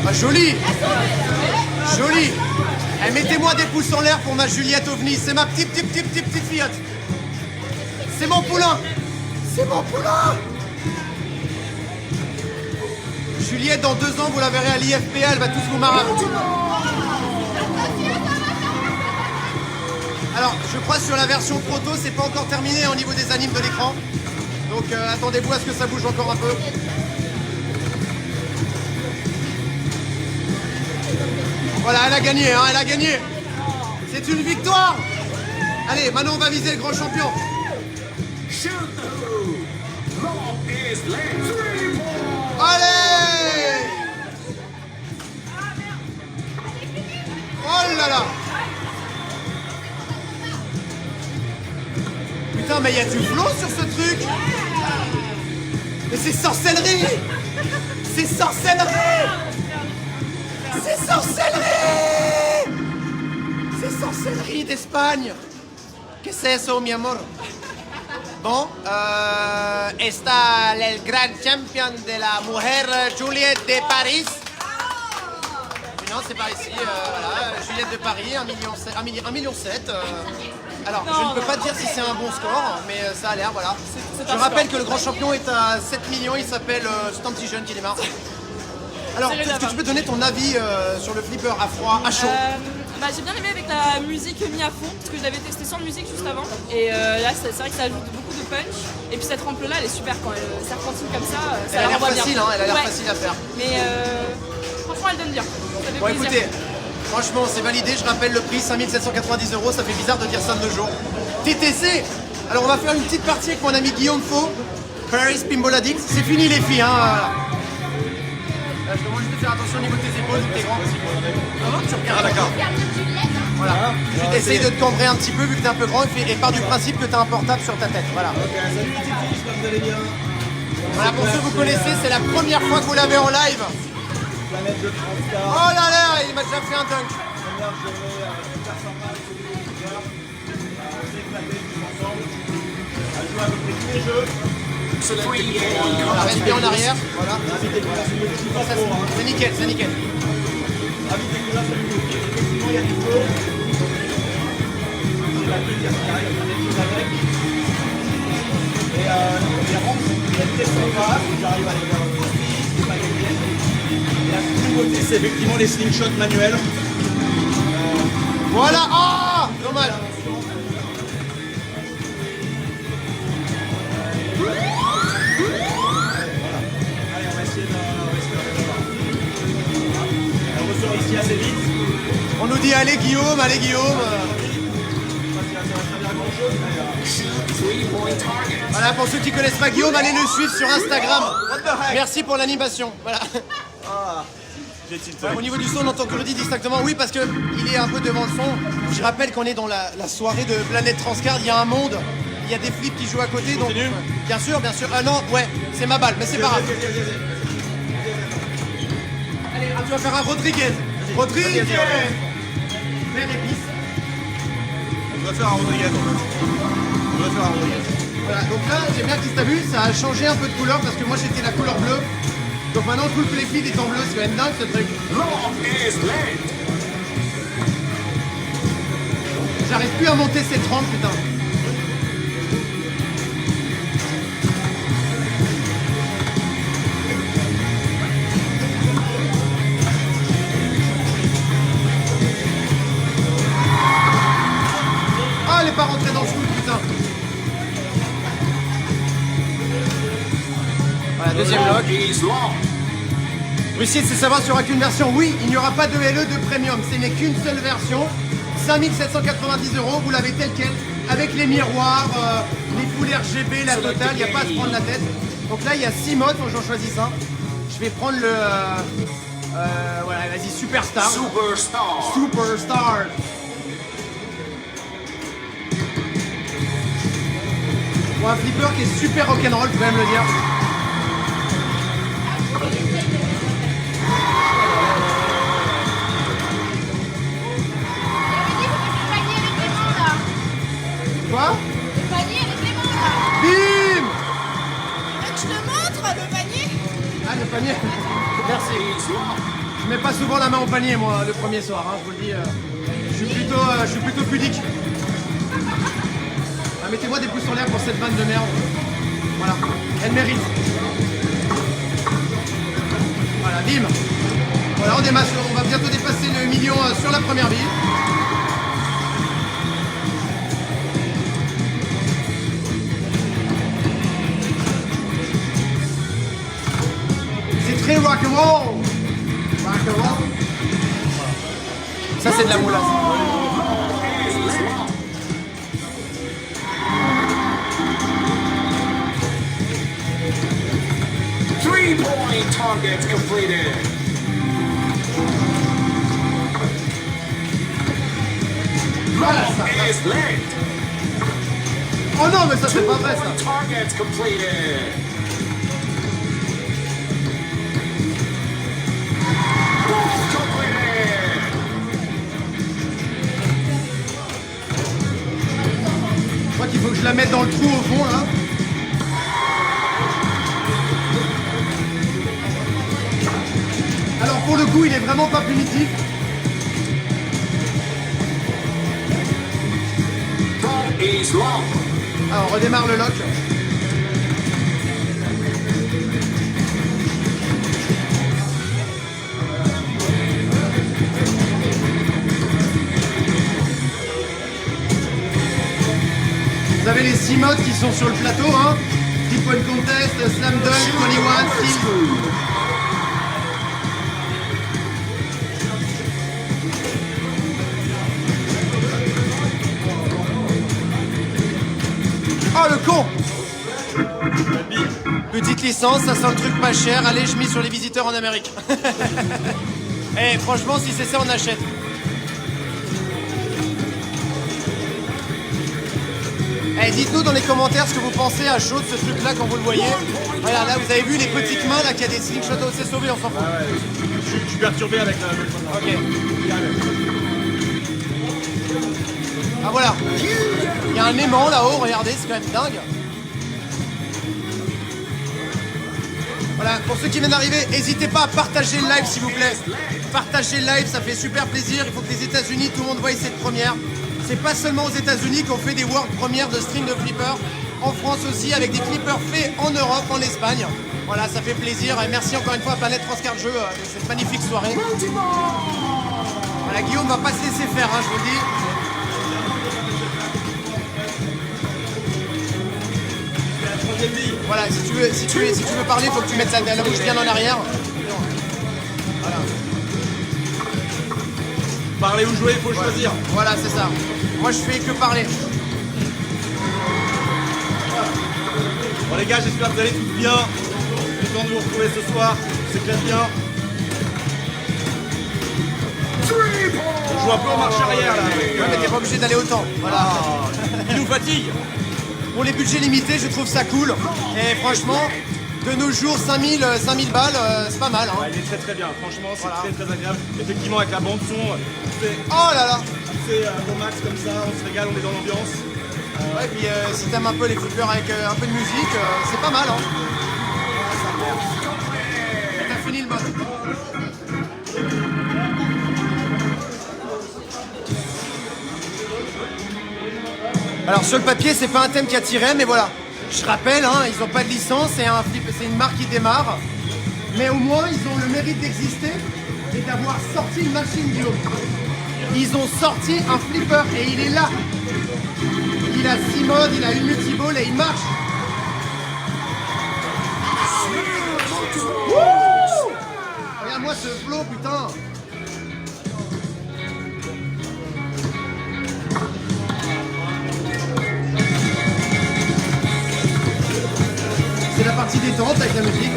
Ah, joli. Joli. Eh, mettez-moi des pouces en l'air pour ma Juliette OVNI. C'est ma petite fillette. C'est mon poulain. C'est mon poulain. Juliette, dans 2 ans, vous la verrez à l'IFPA, elle va tous vous marrer. Alors, je crois sur la version proto, c'est pas encore terminé au niveau des animes de l'écran. Donc, attendez-vous à ce que ça bouge encore un peu. Voilà, elle a gagné, hein, elle a gagné. C'est une victoire. Allez, maintenant on va viser le grand champion. Shoot the hoop. Long is left. 3 points. Allez! Oh là là! Putain, mais il y a du flow sur ce truc! Mais c'est sorcellerie! C'est sorcellerie! C'est sorcellerie! C'est sorcellerie d'Espagne! Qu'est-ce que c'est ça, mi amor? Bon, está el gran champion de la mujer Juliette de Paris. Non, c'est par ici, voilà, Juliette de Paris, 1,7 million. Alors, je ne peux pas dire si c'est un bon score, mais ça a l'air, voilà. Je rappelle que le grand champion est à 7 millions, il s'appelle, c'est un petit jeune qui démarre. Alors, est-ce que tu peux donner ton avis sur le flipper à froid, à chaud? Bah, j'ai bien aimé avec la musique mis à fond, parce que je l'avais testé sans musique juste avant. Et là, c'est vrai que ça ajoute beaucoup de punch. Et puis cette rampe-là, elle est super quand elle serpentine comme ça. Elle a l'air renvoie bien. facile, hein, elle a l'air Ouais. facile à faire. Mais franchement, elle donne bien. Ça fait Bon, plaisir. écoutez, franchement, c'est validé. Je rappelle le prix, 5790 €. Ça fait bizarre de dire ça de nos jours. TTC. Alors, on va faire une petite partie avec mon ami Guillaume Faux. Paris Pinball Addict. C'est fini, les filles. Hein, voilà. Je demande juste de faire attention au niveau de tes épaules, vu que t'es grand. Tu regardes. Ah, d'accord. Voilà. Tu essayes de te cambrer un petit peu, vu que t'es un peu grand, et pars du principe que t'as un portable sur ta tête. Voilà. Salut les filles, j'espère que vous allez bien. Voilà, pour ceux que vous connaissez, c'est la première fois que vous l'avez en live. Planète de Transtar. Oh là là, il m'a déjà fait un dunk. Première journée super sympa avec tous les youtubeurs. On s'est éclaté tous ensemble. À jouer à peu près tous les jeux. Select the game. Voilà, reste bien en arrière. Voilà. N'hésitez pas à suivre le petit pas trop, hein. C'est nickel, c'est nickel. Ravi de découvrir ce nouveau kit. Effectivement, il y a des flots. C'est la deuxième qui arrive, on a des choses avec. Et les rampes, elles descendent pas, j'arrive à les faire c'est pas gagné. Et la nouveauté, c'est effectivement les slingshots manuels. Voilà. Ah, dommage. Allez, on va essayer de voir. Elle ressort ici assez vite. On nous dit allez Guillaume, allez Guillaume. Voilà, pour ceux qui connaissent pas Guillaume, allez le suivre sur Instagram. Merci pour l'animation. Voilà. J'ai tilté. Au niveau du son, on entend que le dit distinctement. Oui, parce que il est un peu devant le son. Je rappelle qu'on est dans la soirée de Planète Transcard. Il y a un monde. Il y a des flips qui jouent à côté. Donc, Continue. bien sûr, bien sûr. Ah non, ouais, c'est ma balle, mais c'est pas grave. Allez, tu vas faire un Rodriguez. Rodriguez. Vert épice. On doit faire un Rodriguez en fait. On doit faire un Rodriguez. Voilà, donc là, j'ai bien que t'as vu, ça a changé un peu de couleur parce que moi j'étais la couleur bleue. Donc maintenant tout le fil est en bleu, c'est quand même dingue ce truc. Long is late. J'arrive plus à monter cette rampe, putain. Ah, elle est pas rentrée dans ce coup, putain. Voilà, deuxième bloc. Is long. Russie, c'est savoir s'il n'y aura qu'une version. Oui, il n'y aura pas de LE de premium. Ce n'est qu'une seule version. 5790 €. Vous l'avez tel quel. Avec les miroirs, les full RGB, la totale. Il n'y a pas à se prendre la tête. Donc là, il y a 6 modes. Faut que j'en choisisse un. Je vais prendre le. Voilà, vas-y, Superstar. Superstar. Superstar. Bon, un flipper qui est super rock'n'roll, faut quand même le dire. Quoi? Le panier avec les mains là. Bim! Je te montre le panier. Ah, le panier. Merci. Is long. Je mets pas souvent la main au panier, moi, le premier soir, hein, je vous le dis. Je suis plutôt pudique. Ah, mettez-moi des pouces en l'air pour cette vanne de merde. Voilà, elle mérite. Voilà, bim. Voilà, on démasse, on va bientôt dépasser le million sur la première bille. C'est très rock'n'roll. Rock'n'roll. Ça, c'est de la moulasse. Three-point targets completed. Voilà, ça. Is late. Oh non, mais ça, c'est pas vrai, ça. Two-point targets completed. Both completed. Je crois qu'il faut que je la mette dans le trou au fond, là. Alors, pour le coup, il est vraiment pas punitif. Ball is long. Alors, on redémarre le lock. Vous avez les 6 modes qui sont sur le plateau, hein. 10 point contest, slam dunk, 21, steel. Oh le con! Petite licence, ça sent le truc pas cher. Allez, je mise sur les visiteurs en Amérique. Eh, franchement, si c'est ça, on achète. Eh, dites-nous dans les commentaires ce que vous pensez à chaud de ce truc-là quand vous le voyez. Voilà, là, vous avez vu les petites mains là, qu'il y a des slingshots. Oh, c'est sauvé, on s'en fout. Je suis perturbé avec la. Ok. Ah voilà. Il y a un aimant là-haut, regardez, c'est quand même dingue. Voilà, pour ceux qui viennent d'arriver, n'hésitez pas à partager le live s'il vous plaît. partagez le live, ça fait super plaisir. Il faut que les États-Unis, tout le monde voie cette première. C'est pas seulement aux États-Unis qu'on fait des world premières de stream de flipper. En France aussi, avec des flippers faits en Europe, en Espagne. Voilà, ça fait plaisir. Et merci encore une fois à Planète France Card Jeux de cette magnifique soirée. Voilà, Guillaume va pas se laisser faire, hein, je vous le dis. Voilà, si tu veux parler, il faut que tu mettes la bouche bien en arrière. Voilà. Parler ou jouer, il faut choisir. Voilà, c'est ça. Moi, je fais que parler. Bon les gars, j'espère que vous allez tous bien. Content de vous retrouver ce soir. C'est clair bien. On joue un peu en marche arrière là. Ouais, mais t'es pas obligé d'aller autant. Voilà. Il nous fatigue. Pour les budgets limités, je trouve ça cool. Et franchement, de nos jours, 5000 balles, c'est pas mal. Hein. Ouais, il est très bien. Franchement, c'est très agréable. Effectivement, avec la bande son, c'est Oh là là. au max comme ça. On se régale, on est dans l'ambiance. Ouais, et puis si t'aimes un peu les flippers avec un peu de musique, c'est pas mal. Hein. Et t'as fini le mode. Alors sur le papier, c'est pas un thème qui attirait, mais voilà. Je rappelle, hein, ils n'ont pas de licence, c'est une marque qui démarre. Mais au moins, ils ont le mérite d'exister et d'avoir sorti une machine Guillaume. Ils ont sorti un flipper et il est là. Il a 6 modes, il a une multiball et il marche. Wouh! Regarde-moi ce flow, putain. C'est la partie détente avec la musique.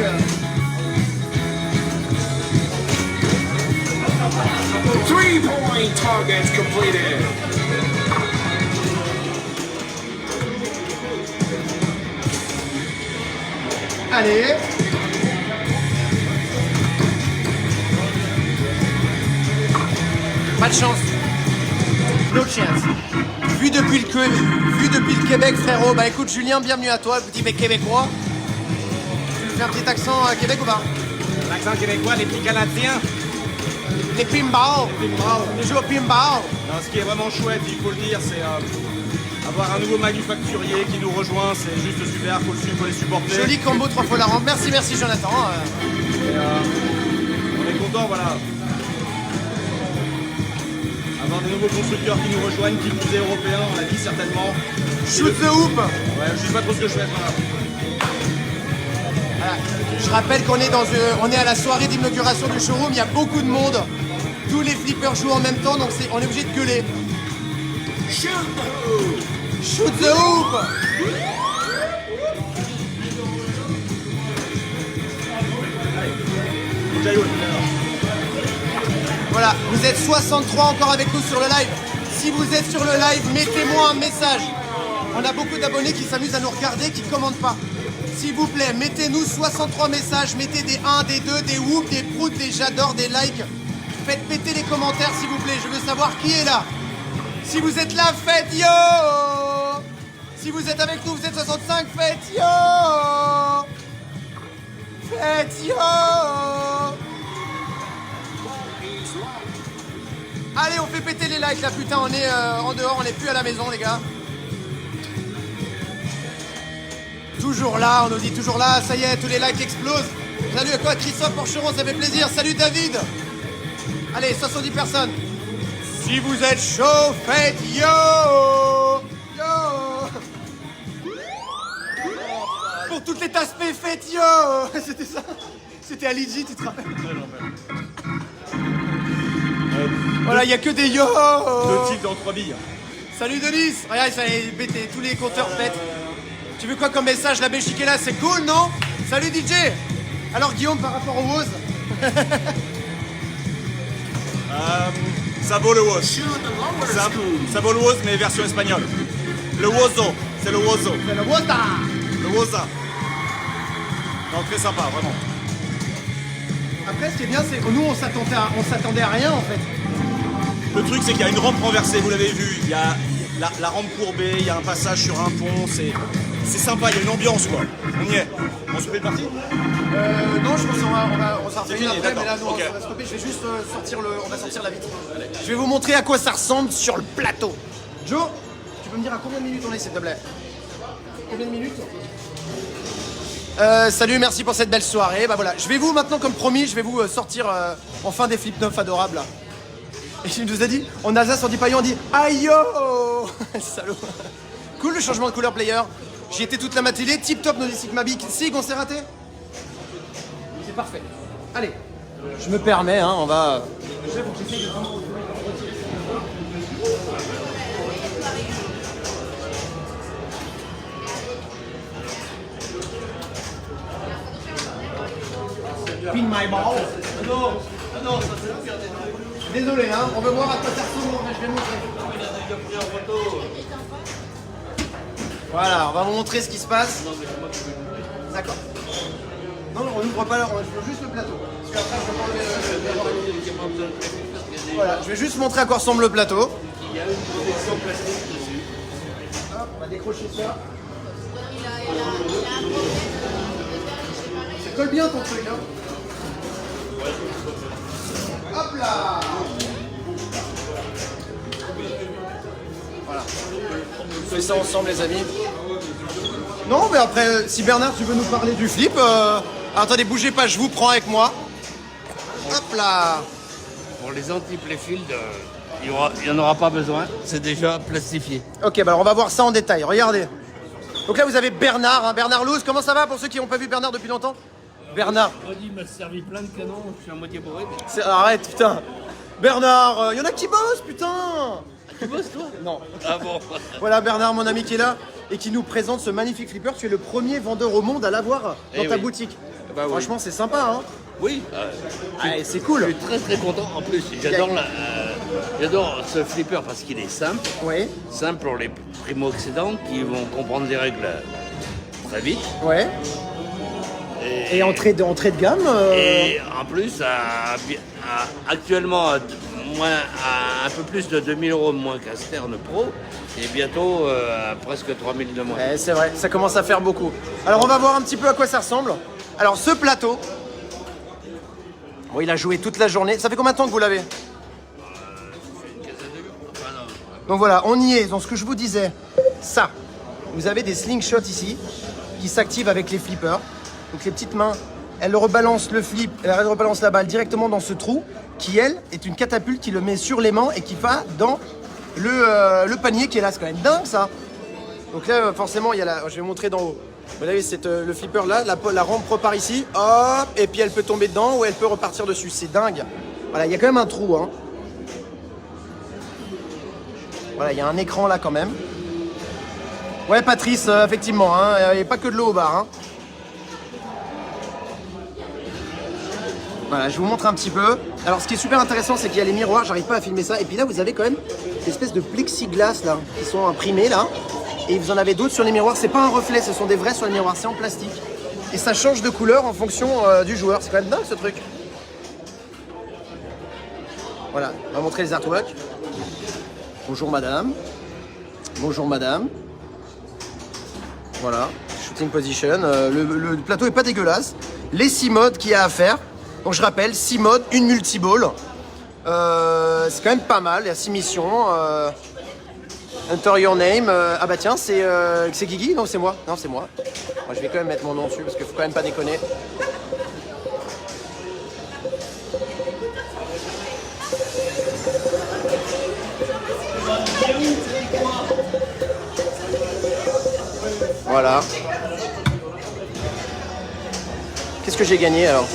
3-point targets completed. Allez. Pas de chance. No chance. Vu depuis le Québec, frérot. Bah écoute, Julien, bienvenue à toi, le petit québécois. Tu fais un petit accent Québec ou pas? L'accent québécois, les petits canadiens. Les pinball. Les jeux au pinball. Non, ce qui est vraiment chouette, il faut le dire, c'est avoir un nouveau manufacturier qui nous rejoint. C'est juste super, faut le suivre, faut les supporter. Joli combo 3 fois la rampe. Merci Jonathan. Et, on est content, voilà. Avoir des nouveaux constructeurs qui nous rejoignent, qui plus est européens, on l'a dit certainement. Shoot the hoop. Ouais, je sais pas trop ce que je fais. Voilà. Voilà. Je rappelle qu'on est on est à la soirée d'inauguration du showroom, il y a beaucoup de monde. Tous les flippers jouent en même temps, donc on est obligé de gueuler. Shoot the hoop. Voilà, vous êtes 63 encore avec nous sur le live. Si vous êtes sur le live, mettez-moi un message. On a beaucoup d'abonnés qui s'amusent à nous regarder, qui ne commandent pas. S'il vous plaît, mettez-nous 63 messages, mettez des 1, des 2, des whoop, des proutes, des j'adore, des likes. Faites péter les commentaires s'il vous plaît, je veux savoir qui est là. Si vous êtes là, faites yo. Si vous êtes avec nous, vous êtes 65, faites yo. Faites yo. Allez, on fait péter les likes là, putain, on est en dehors, on n'est plus à la maison les gars. Toujours là, on nous dit toujours là, ça y est, tous les likes explosent. Salut à quoi, Christophe Porcheron, ça fait plaisir. Salut David. Allez, 70 personnes. Si vous êtes chaud, faites yo. Yo. Pour toutes les tasses P, faites yo. C'était ça. C'était à Lidji, tu te rappelles? Voilà, il n'y a que des yo. 2 types dans 3 billes. Salut Denis. Regarde, ça allait péter, tous les compteurs pètent. Tu veux quoi comme message? La Belgique est là, c'est cool, non? Salut DJ. Alors Guillaume, par rapport au WOZ. Ça vaut le WOZ. Ça vaut le WOZ, mais version espagnole. Le WOZO, c'est le WOZO. C'est le WOZA. Le WOZA. Non, très sympa, vraiment. Après, ce qui est bien, c'est que nous, on s'attendait à rien, en fait. Le truc, c'est qu'il y a une rampe renversée, vous l'avez vu. Il y a la rampe courbée, il y a un passage sur un pont. c'est sympa, il y a une ambiance quoi. On y est. On se fait partie. Non, je pense qu'on va s'en C'est refaire une fini, après, mais d'accord. là, non, Ok. on va stopper. Je vais juste on va sortir la vitre. Je vais vous montrer à quoi ça ressemble sur le plateau. Joe, tu peux me dire à combien de minutes on est, s'il te plaît? Combien de minutes? Salut, merci pour cette belle soirée. Bah voilà, je vais vous maintenant, comme promis, je vais vous sortir enfin des flip 9 adorables. Là. Et il nous a dit, en Alsace, on dit pas yo, on dit aïe yo. Salaud. Cool le changement de couleur player. J'y étais toute la matinée, tip top nos Sigma Big. Sig, on s'est raté? C'est parfait. Allez, je me permets, hein, on va. Pin my ball. Non, ça c'est Désolé, hein, on veut voir à quoi ça ressemble, je vais montrer. Voilà, on va vous montrer ce qui se passe. D'accord. Non, on n'ouvre pas, on ouvre juste le plateau. Parce qu'après, je vais enlever le... Voilà, je vais juste montrer à quoi ressemble le plateau. Il y a une protection plastique dessus. Hop, on va décrocher ça. Ça colle bien ton truc, hein. Hop là. Voilà. On fait ça ensemble, les amis. Non, mais après, si Bernard, tu veux nous parler du flip, attendez, bougez pas, je vous prends avec moi. Hop là. Pour les anti-playfield, il n'y en aura pas besoin, c'est déjà plastifié. Ok, bah alors on va voir ça en détail, regardez. Donc là, vous avez Bernard, hein. Bernard Louz, comment ça va pour ceux qui n'ont pas vu Bernard depuis longtemps? Bernard. Il m'a servi plein de canons, je suis à moitié bourré. Arrête, putain. Bernard, il y en a qui bossent, putain. Tu bosses toi? Non. Ah bon? Voilà Bernard, mon ami qui est là et qui nous présente ce magnifique flipper. Tu es le premier vendeur au monde à l'avoir dans Eh ta oui. boutique. Bah oui. Franchement, c'est sympa, hein. Oui. Ouais, c'est Je cool. suis très très content. En plus, j'adore ce flipper parce qu'il est simple. Ouais, Simple pour les primo-accédants qui vont comprendre les règles très vite. ouais. Et entrée de gamme. Et en plus, actuellement, à un peu plus de 2000 € de moins qu'un Stern Pro, et bientôt à presque 3000 de moins. Ouais, c'est vrai, ça commence à faire beaucoup. Alors on va voir un petit peu à quoi ça ressemble. Alors ce plateau, bon, il a joué toute la journée. Ça fait combien de temps que vous l'avez? Donc voilà, on y est. Dans ce que je vous disais, ça, vous avez des slingshots ici qui s'activent avec les flippers. Donc les petites mains, elles rebalancent le flip, elles rebalancent la balle directement dans ce trou qui, elle, est une catapulte qui le met sur l'aimant et qui va dans le panier qui est là. C'est quand même dingue ça. Donc là, forcément, il y a je vais vous montrer d'en haut. Vous voyez, c'est le flipper là, la rampe repart ici, hop, et puis elle peut tomber dedans ou elle peut repartir dessus. C'est dingue. Voilà, il y a quand même un trou, hein. Voilà, il y a un écran là quand même. Ouais, Patrice, effectivement, hein, il n'y a pas que de l'eau au bar, hein. Voilà, je vous montre un petit peu. Alors, ce qui est super intéressant, c'est qu'il y a les miroirs, j'arrive pas à filmer ça. Et puis là, vous avez quand même des espèces de plexiglas là, qui sont imprimés là. Et vous en avez d'autres sur les miroirs. C'est pas un reflet, ce sont des vrais sur les miroirs, c'est en plastique. Et ça change de couleur en fonction du joueur. C'est quand même dingue ce truc. Voilà, on va montrer les artworks. Bonjour madame. Bonjour madame. Voilà, shooting position. Le plateau est pas dégueulasse. Les 6 modes qu'il y a à faire. Donc je rappelle, 6 modes, une multi-ball. C'est quand même pas mal, il y a 6 missions. Enter your name. Ah bah tiens, c'est Guigui? Non, c'est moi. Non, c'est moi. Moi, je vais quand même mettre mon nom dessus parce qu'il faut quand même pas déconner. Voilà. Qu'est-ce que j'ai gagné alors?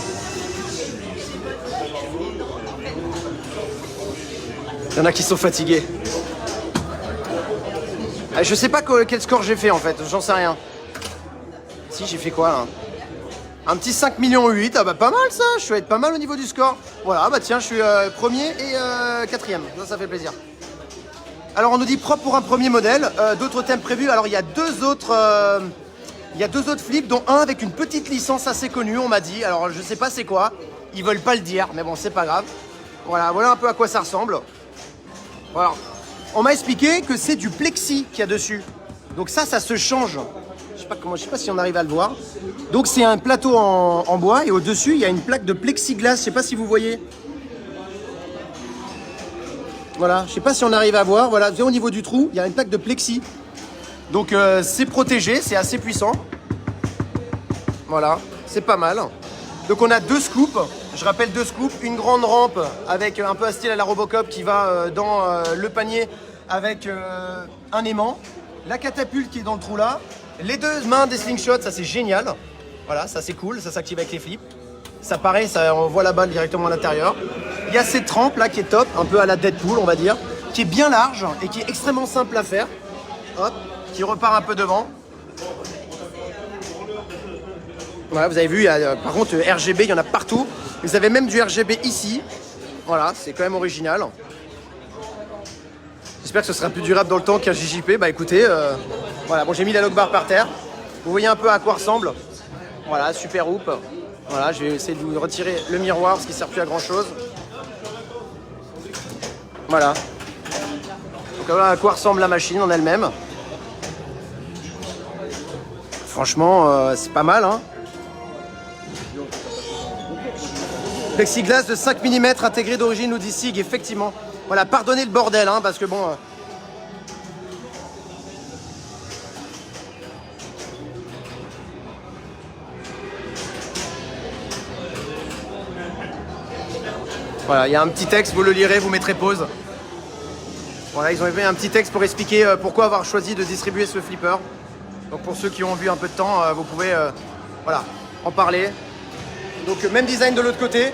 Il y en a qui sont fatigués. Ah, je sais pas quel score j'ai fait en fait, j'en sais rien. Si, j'ai fait quoi là? Un petit 5,8 millions. Ah bah pas mal ça, je vais être pas mal au niveau du score. Voilà, bah tiens, je suis premier et quatrième, ça fait plaisir. Alors on nous dit propre pour un premier modèle, d'autres thèmes prévus. Alors il y a deux autres flips, dont un avec une petite licence assez connue, on m'a dit. Alors je sais pas c'est quoi, ils veulent pas le dire, mais bon c'est pas grave. Voilà un peu à quoi ça ressemble. Voilà. On m'a expliqué que c'est du plexi qu'il y a dessus. Donc ça se change. Je je sais pas si on arrive à le voir. Donc c'est un plateau en bois et au-dessus il y a une plaque de plexiglas, je sais pas si vous voyez. Voilà, je sais pas si on arrive à voir. Voilà, au niveau du trou, il y a une plaque de plexi. Donc c'est protégé, c'est assez puissant. Voilà, c'est pas mal. Donc on a 2 scoops, je rappelle 2 scoops, une grande rampe avec un peu un style à la Robocop qui va dans le panier avec un aimant, la catapulte qui est dans le trou là, les 2 mains des slingshots, ça c'est génial. Voilà, ça c'est cool, ça s'active avec les flips. Ça pareil, ça, on voit la balle directement à l'intérieur. Il y a cette rampe là qui est top, un peu à la Deadpool on va dire, qui est bien large et qui est extrêmement simple à faire. Hop, qui repart un peu devant. Voilà, vous avez vu, il y a, par contre RGB, il y en a partout. Vous avez même du RGB ici. Voilà, c'est quand même original. J'espère que ce sera plus durable dans le temps qu'un JJP. Bah écoutez, voilà, bon j'ai mis la log bar par terre. Vous voyez un peu à quoi ressemble. Voilà, super hoop. Voilà, je vais essayer de vous retirer le miroir parce qu'il ne sert plus à grand chose. Voilà. Donc voilà à quoi ressemble la machine en elle-même. Franchement, c'est pas mal, hein. Plexiglas de 5 mm intégré d'origine Audisig, effectivement. Voilà, pardonnez le bordel, hein, parce que bon... Voilà, il y a un petit texte, vous le lirez, vous mettrez pause. Voilà, ils ont fait un petit texte pour expliquer pourquoi avoir choisi de distribuer ce flipper. Donc pour ceux qui ont vu un peu de temps, vous pouvez voilà, en parler. Donc même design de l'autre côté.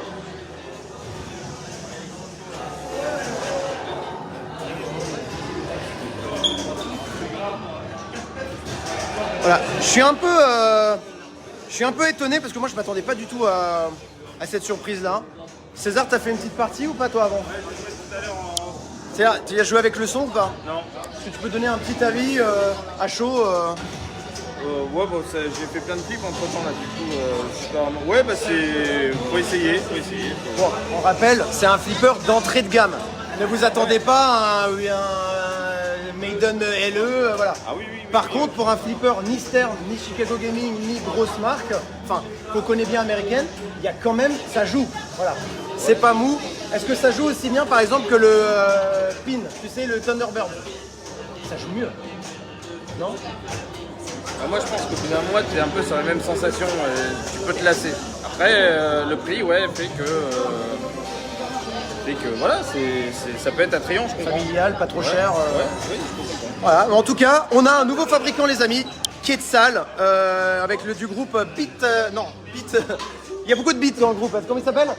Voilà, je suis un peu étonné parce que moi je m'attendais pas du tout à cette surprise là. César, t'as fait une petite partie ou pas toi avant? Tu as joué avec le son ou pas? Non. Est-ce que tu peux donner un petit avis à chaud Ouais, bon, j'ai fait plein de clips entre temps là, du coup, je sais pas vraiment. Ouais, bah c'est. Faut essayer. Bon, on rappelle, c'est un flipper d'entrée de gamme. Ne vous attendez pas à un Maiden LE, voilà. Ah oui. Par contre, pour un flipper ni Stern, ni Chicago Gaming, ni grosse marque, enfin, qu'on connaît bien américaine, il y a quand même, ça joue. Voilà. C'est pas mou. Est-ce que ça joue aussi bien, par exemple, que le Pin, tu sais, le Thunderbird? Ça joue mieux. Non? Moi, je pense qu'au bout d'un mois, tu es un peu sur la même sensation. Tu peux te lasser. Après, le prix, ouais, fait que voilà, ça peut être attrayant, je comprends. Familial, pas trop cher. Ouais, oui, je comprends. Voilà, en tout cas, on a un nouveau fabricant, les amis, Quetzal, avec du groupe Beat. Il y a beaucoup de beats dans le groupe. Comment il s'appelle?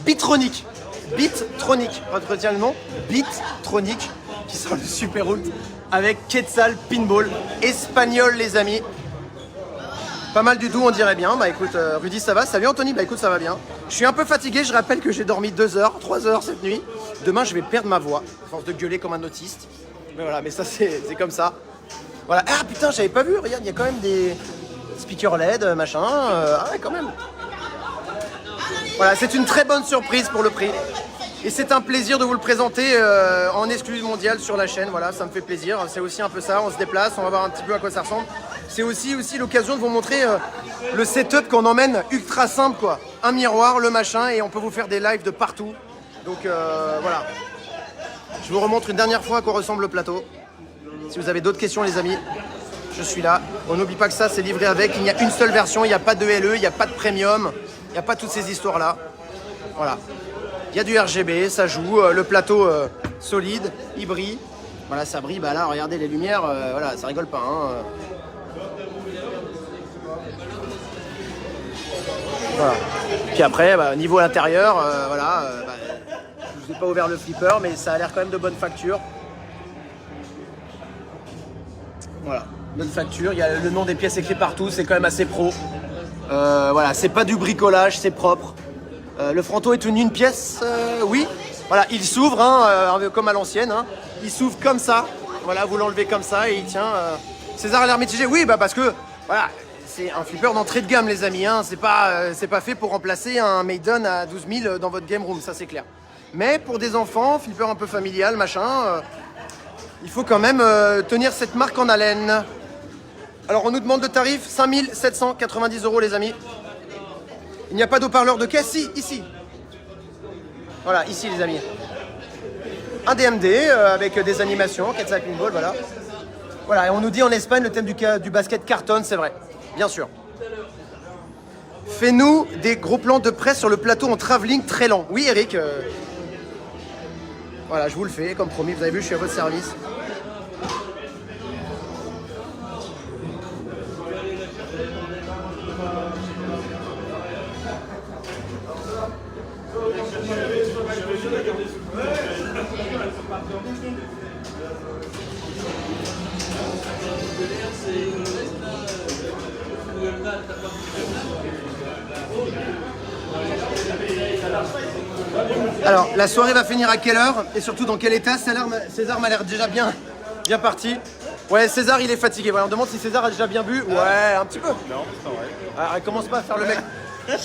Beatronic. Beatronic. Retiens le nom. Beatronic, qui sort le Super Ult avec Quetzal Pinball. Espagnol, les amis. Pas mal du tout, on dirait bien. Bah écoute, Rudy, ça va? Salut Anthony, bah écoute, ça va bien. Je suis un peu fatigué, je rappelle que j'ai dormi 2 heures, 3 heures cette nuit. Demain, je vais perdre ma voix, à force de gueuler comme un autiste. Mais voilà, mais ça, c'est comme ça. Voilà. Ah putain, j'avais pas vu, regarde, il y a quand même des speakers LED, machin. Ah ouais, quand même. Voilà, c'est une très bonne surprise pour le prix. Et c'est un plaisir de vous le présenter en exclu mondial sur la chaîne. Voilà, ça me fait plaisir. C'est aussi un peu ça, on se déplace, on va voir un petit peu à quoi ça ressemble. C'est aussi l'occasion de vous montrer le setup qu'on emmène ultra simple, quoi. Un miroir, le machin, et on peut vous faire des lives de partout. Donc voilà. Je vous remontre une dernière fois à quoi ressemble le plateau. Si vous avez d'autres questions, les amis, je suis là. On n'oublie pas que ça, c'est livré avec. Il n'y a une seule version, il n'y a pas de LE, il n'y a pas de premium, il n'y a pas toutes ces histoires-là. Voilà. Il y a du RGB, ça joue, le plateau solide, il brille. Voilà, ça brille, bah là, regardez les lumières, voilà, ça rigole pas. Hein. Voilà. Puis après, bah, niveau intérieur, voilà, bah, je vous ai pas ouvert le flipper, mais ça a l'air quand même de bonne facture. Voilà, bonne facture, il y a le nom des pièces écrit partout, c'est quand même assez pro. Voilà, c'est pas du bricolage, c'est propre. Le fronton est une pièce, oui. Voilà, il s'ouvre, hein, comme à l'ancienne. Hein. Il s'ouvre comme ça. Voilà, vous l'enlevez comme ça et il tient. César a l'air mitigé. Oui, bah parce que voilà, c'est un flipper d'entrée de gamme, les amis. Hein. C'est pas fait pour remplacer un Maiden à 12 000 dans votre game room, ça c'est clair. Mais pour des enfants, flipper un peu familial, machin, il faut quand même tenir cette marque en haleine. Alors on nous demande de tarif 5790 € les amis. Il n'y a pas d'haut-parleur de caisse, si, ici. Voilà, ici les amis. Un DMD avec des animations, Quetzal Pinball, voilà. Voilà, et on nous dit en Espagne le thème du basket cartonne, c'est vrai, bien sûr. Fais-nous des gros plans de presse sur le plateau en travelling très lent. Oui Eric, voilà, je vous le fais, comme promis, vous avez vu, je suis à votre service. Alors, la soirée va finir à quelle heure et surtout dans quel état? César m'a l'air déjà bien parti. Ouais, César il est fatigué. Voilà, on demande si César a déjà bien bu. Ouais, un petit peu. Non, c'est pas vrai. Alors, commence pas à faire le mec. Je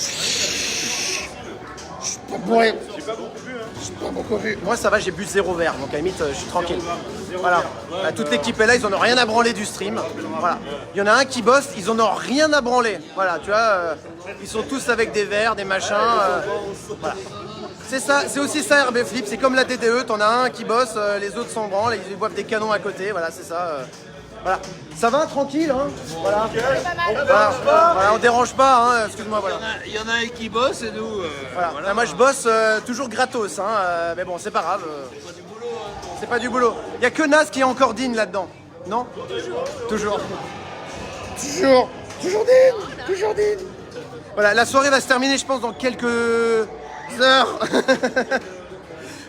suis pas bourré. J'ai pas beaucoup bu, hein. J'ai pas beaucoup bu. Moi ça va, j'ai bu 0 verre, donc à la limite je suis tranquille. Voilà. Toute l'équipe est là, ils en ont rien à branler du stream. Voilà. Il y en a un qui bosse, ils en ont rien à branler. Voilà, tu vois, ils sont tous avec des verres, des machins. Voilà. C'est ça, c'est aussi ça RB Flip, c'est comme la TDE, t'en as un qui bosse, les autres s'en branlent, ils boivent des canons à côté, voilà, c'est ça. Voilà. Ça va, tranquille, hein. Voilà. Voilà, on dérange pas, hein. Excuse-moi, voilà. Il y en a un qui bosse et nous. Voilà. Voilà. Moi je bosse toujours gratos, hein. Mais bon, c'est pas grave. C'est pas du boulot. Il y a que Nas qui est encore digne là-dedans. Non? Toujours. Toujours digne. Voilà, la soirée va se terminer, je pense, dans quelques heures.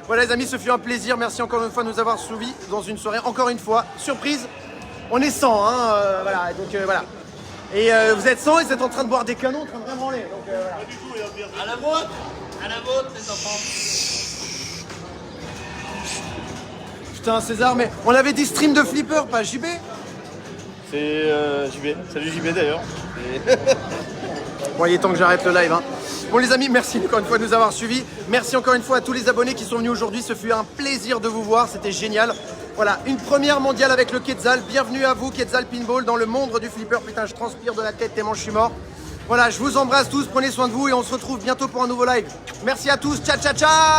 Voilà les amis, ce fut un plaisir. Merci encore une fois de nous avoir suivis dans une soirée, encore une fois, surprise. On est 100, hein, voilà, donc voilà. Et vous êtes 100 et vous êtes en train de boire des canons, en train de vraiment aller. Donc voilà. À la vôtre, les enfants. Putain, César, mais on avait dit stream de flipper, pas JB. C'est JB. Salut JB d'ailleurs. Bon, il est temps que j'arrête le live, hein. Bon les amis, merci encore une fois de nous avoir suivis. Merci encore une fois à tous les abonnés qui sont venus aujourd'hui. Ce fut un plaisir de vous voir, c'était génial. Voilà, une première mondiale avec le Quetzal. Bienvenue à vous, Quetzal Pinball, dans le monde du flipper. Putain, je transpire de la tête tellement je suis mort. Voilà, je vous embrasse tous, prenez soin de vous et on se retrouve bientôt pour un nouveau live. Merci à tous, ciao ciao ciao.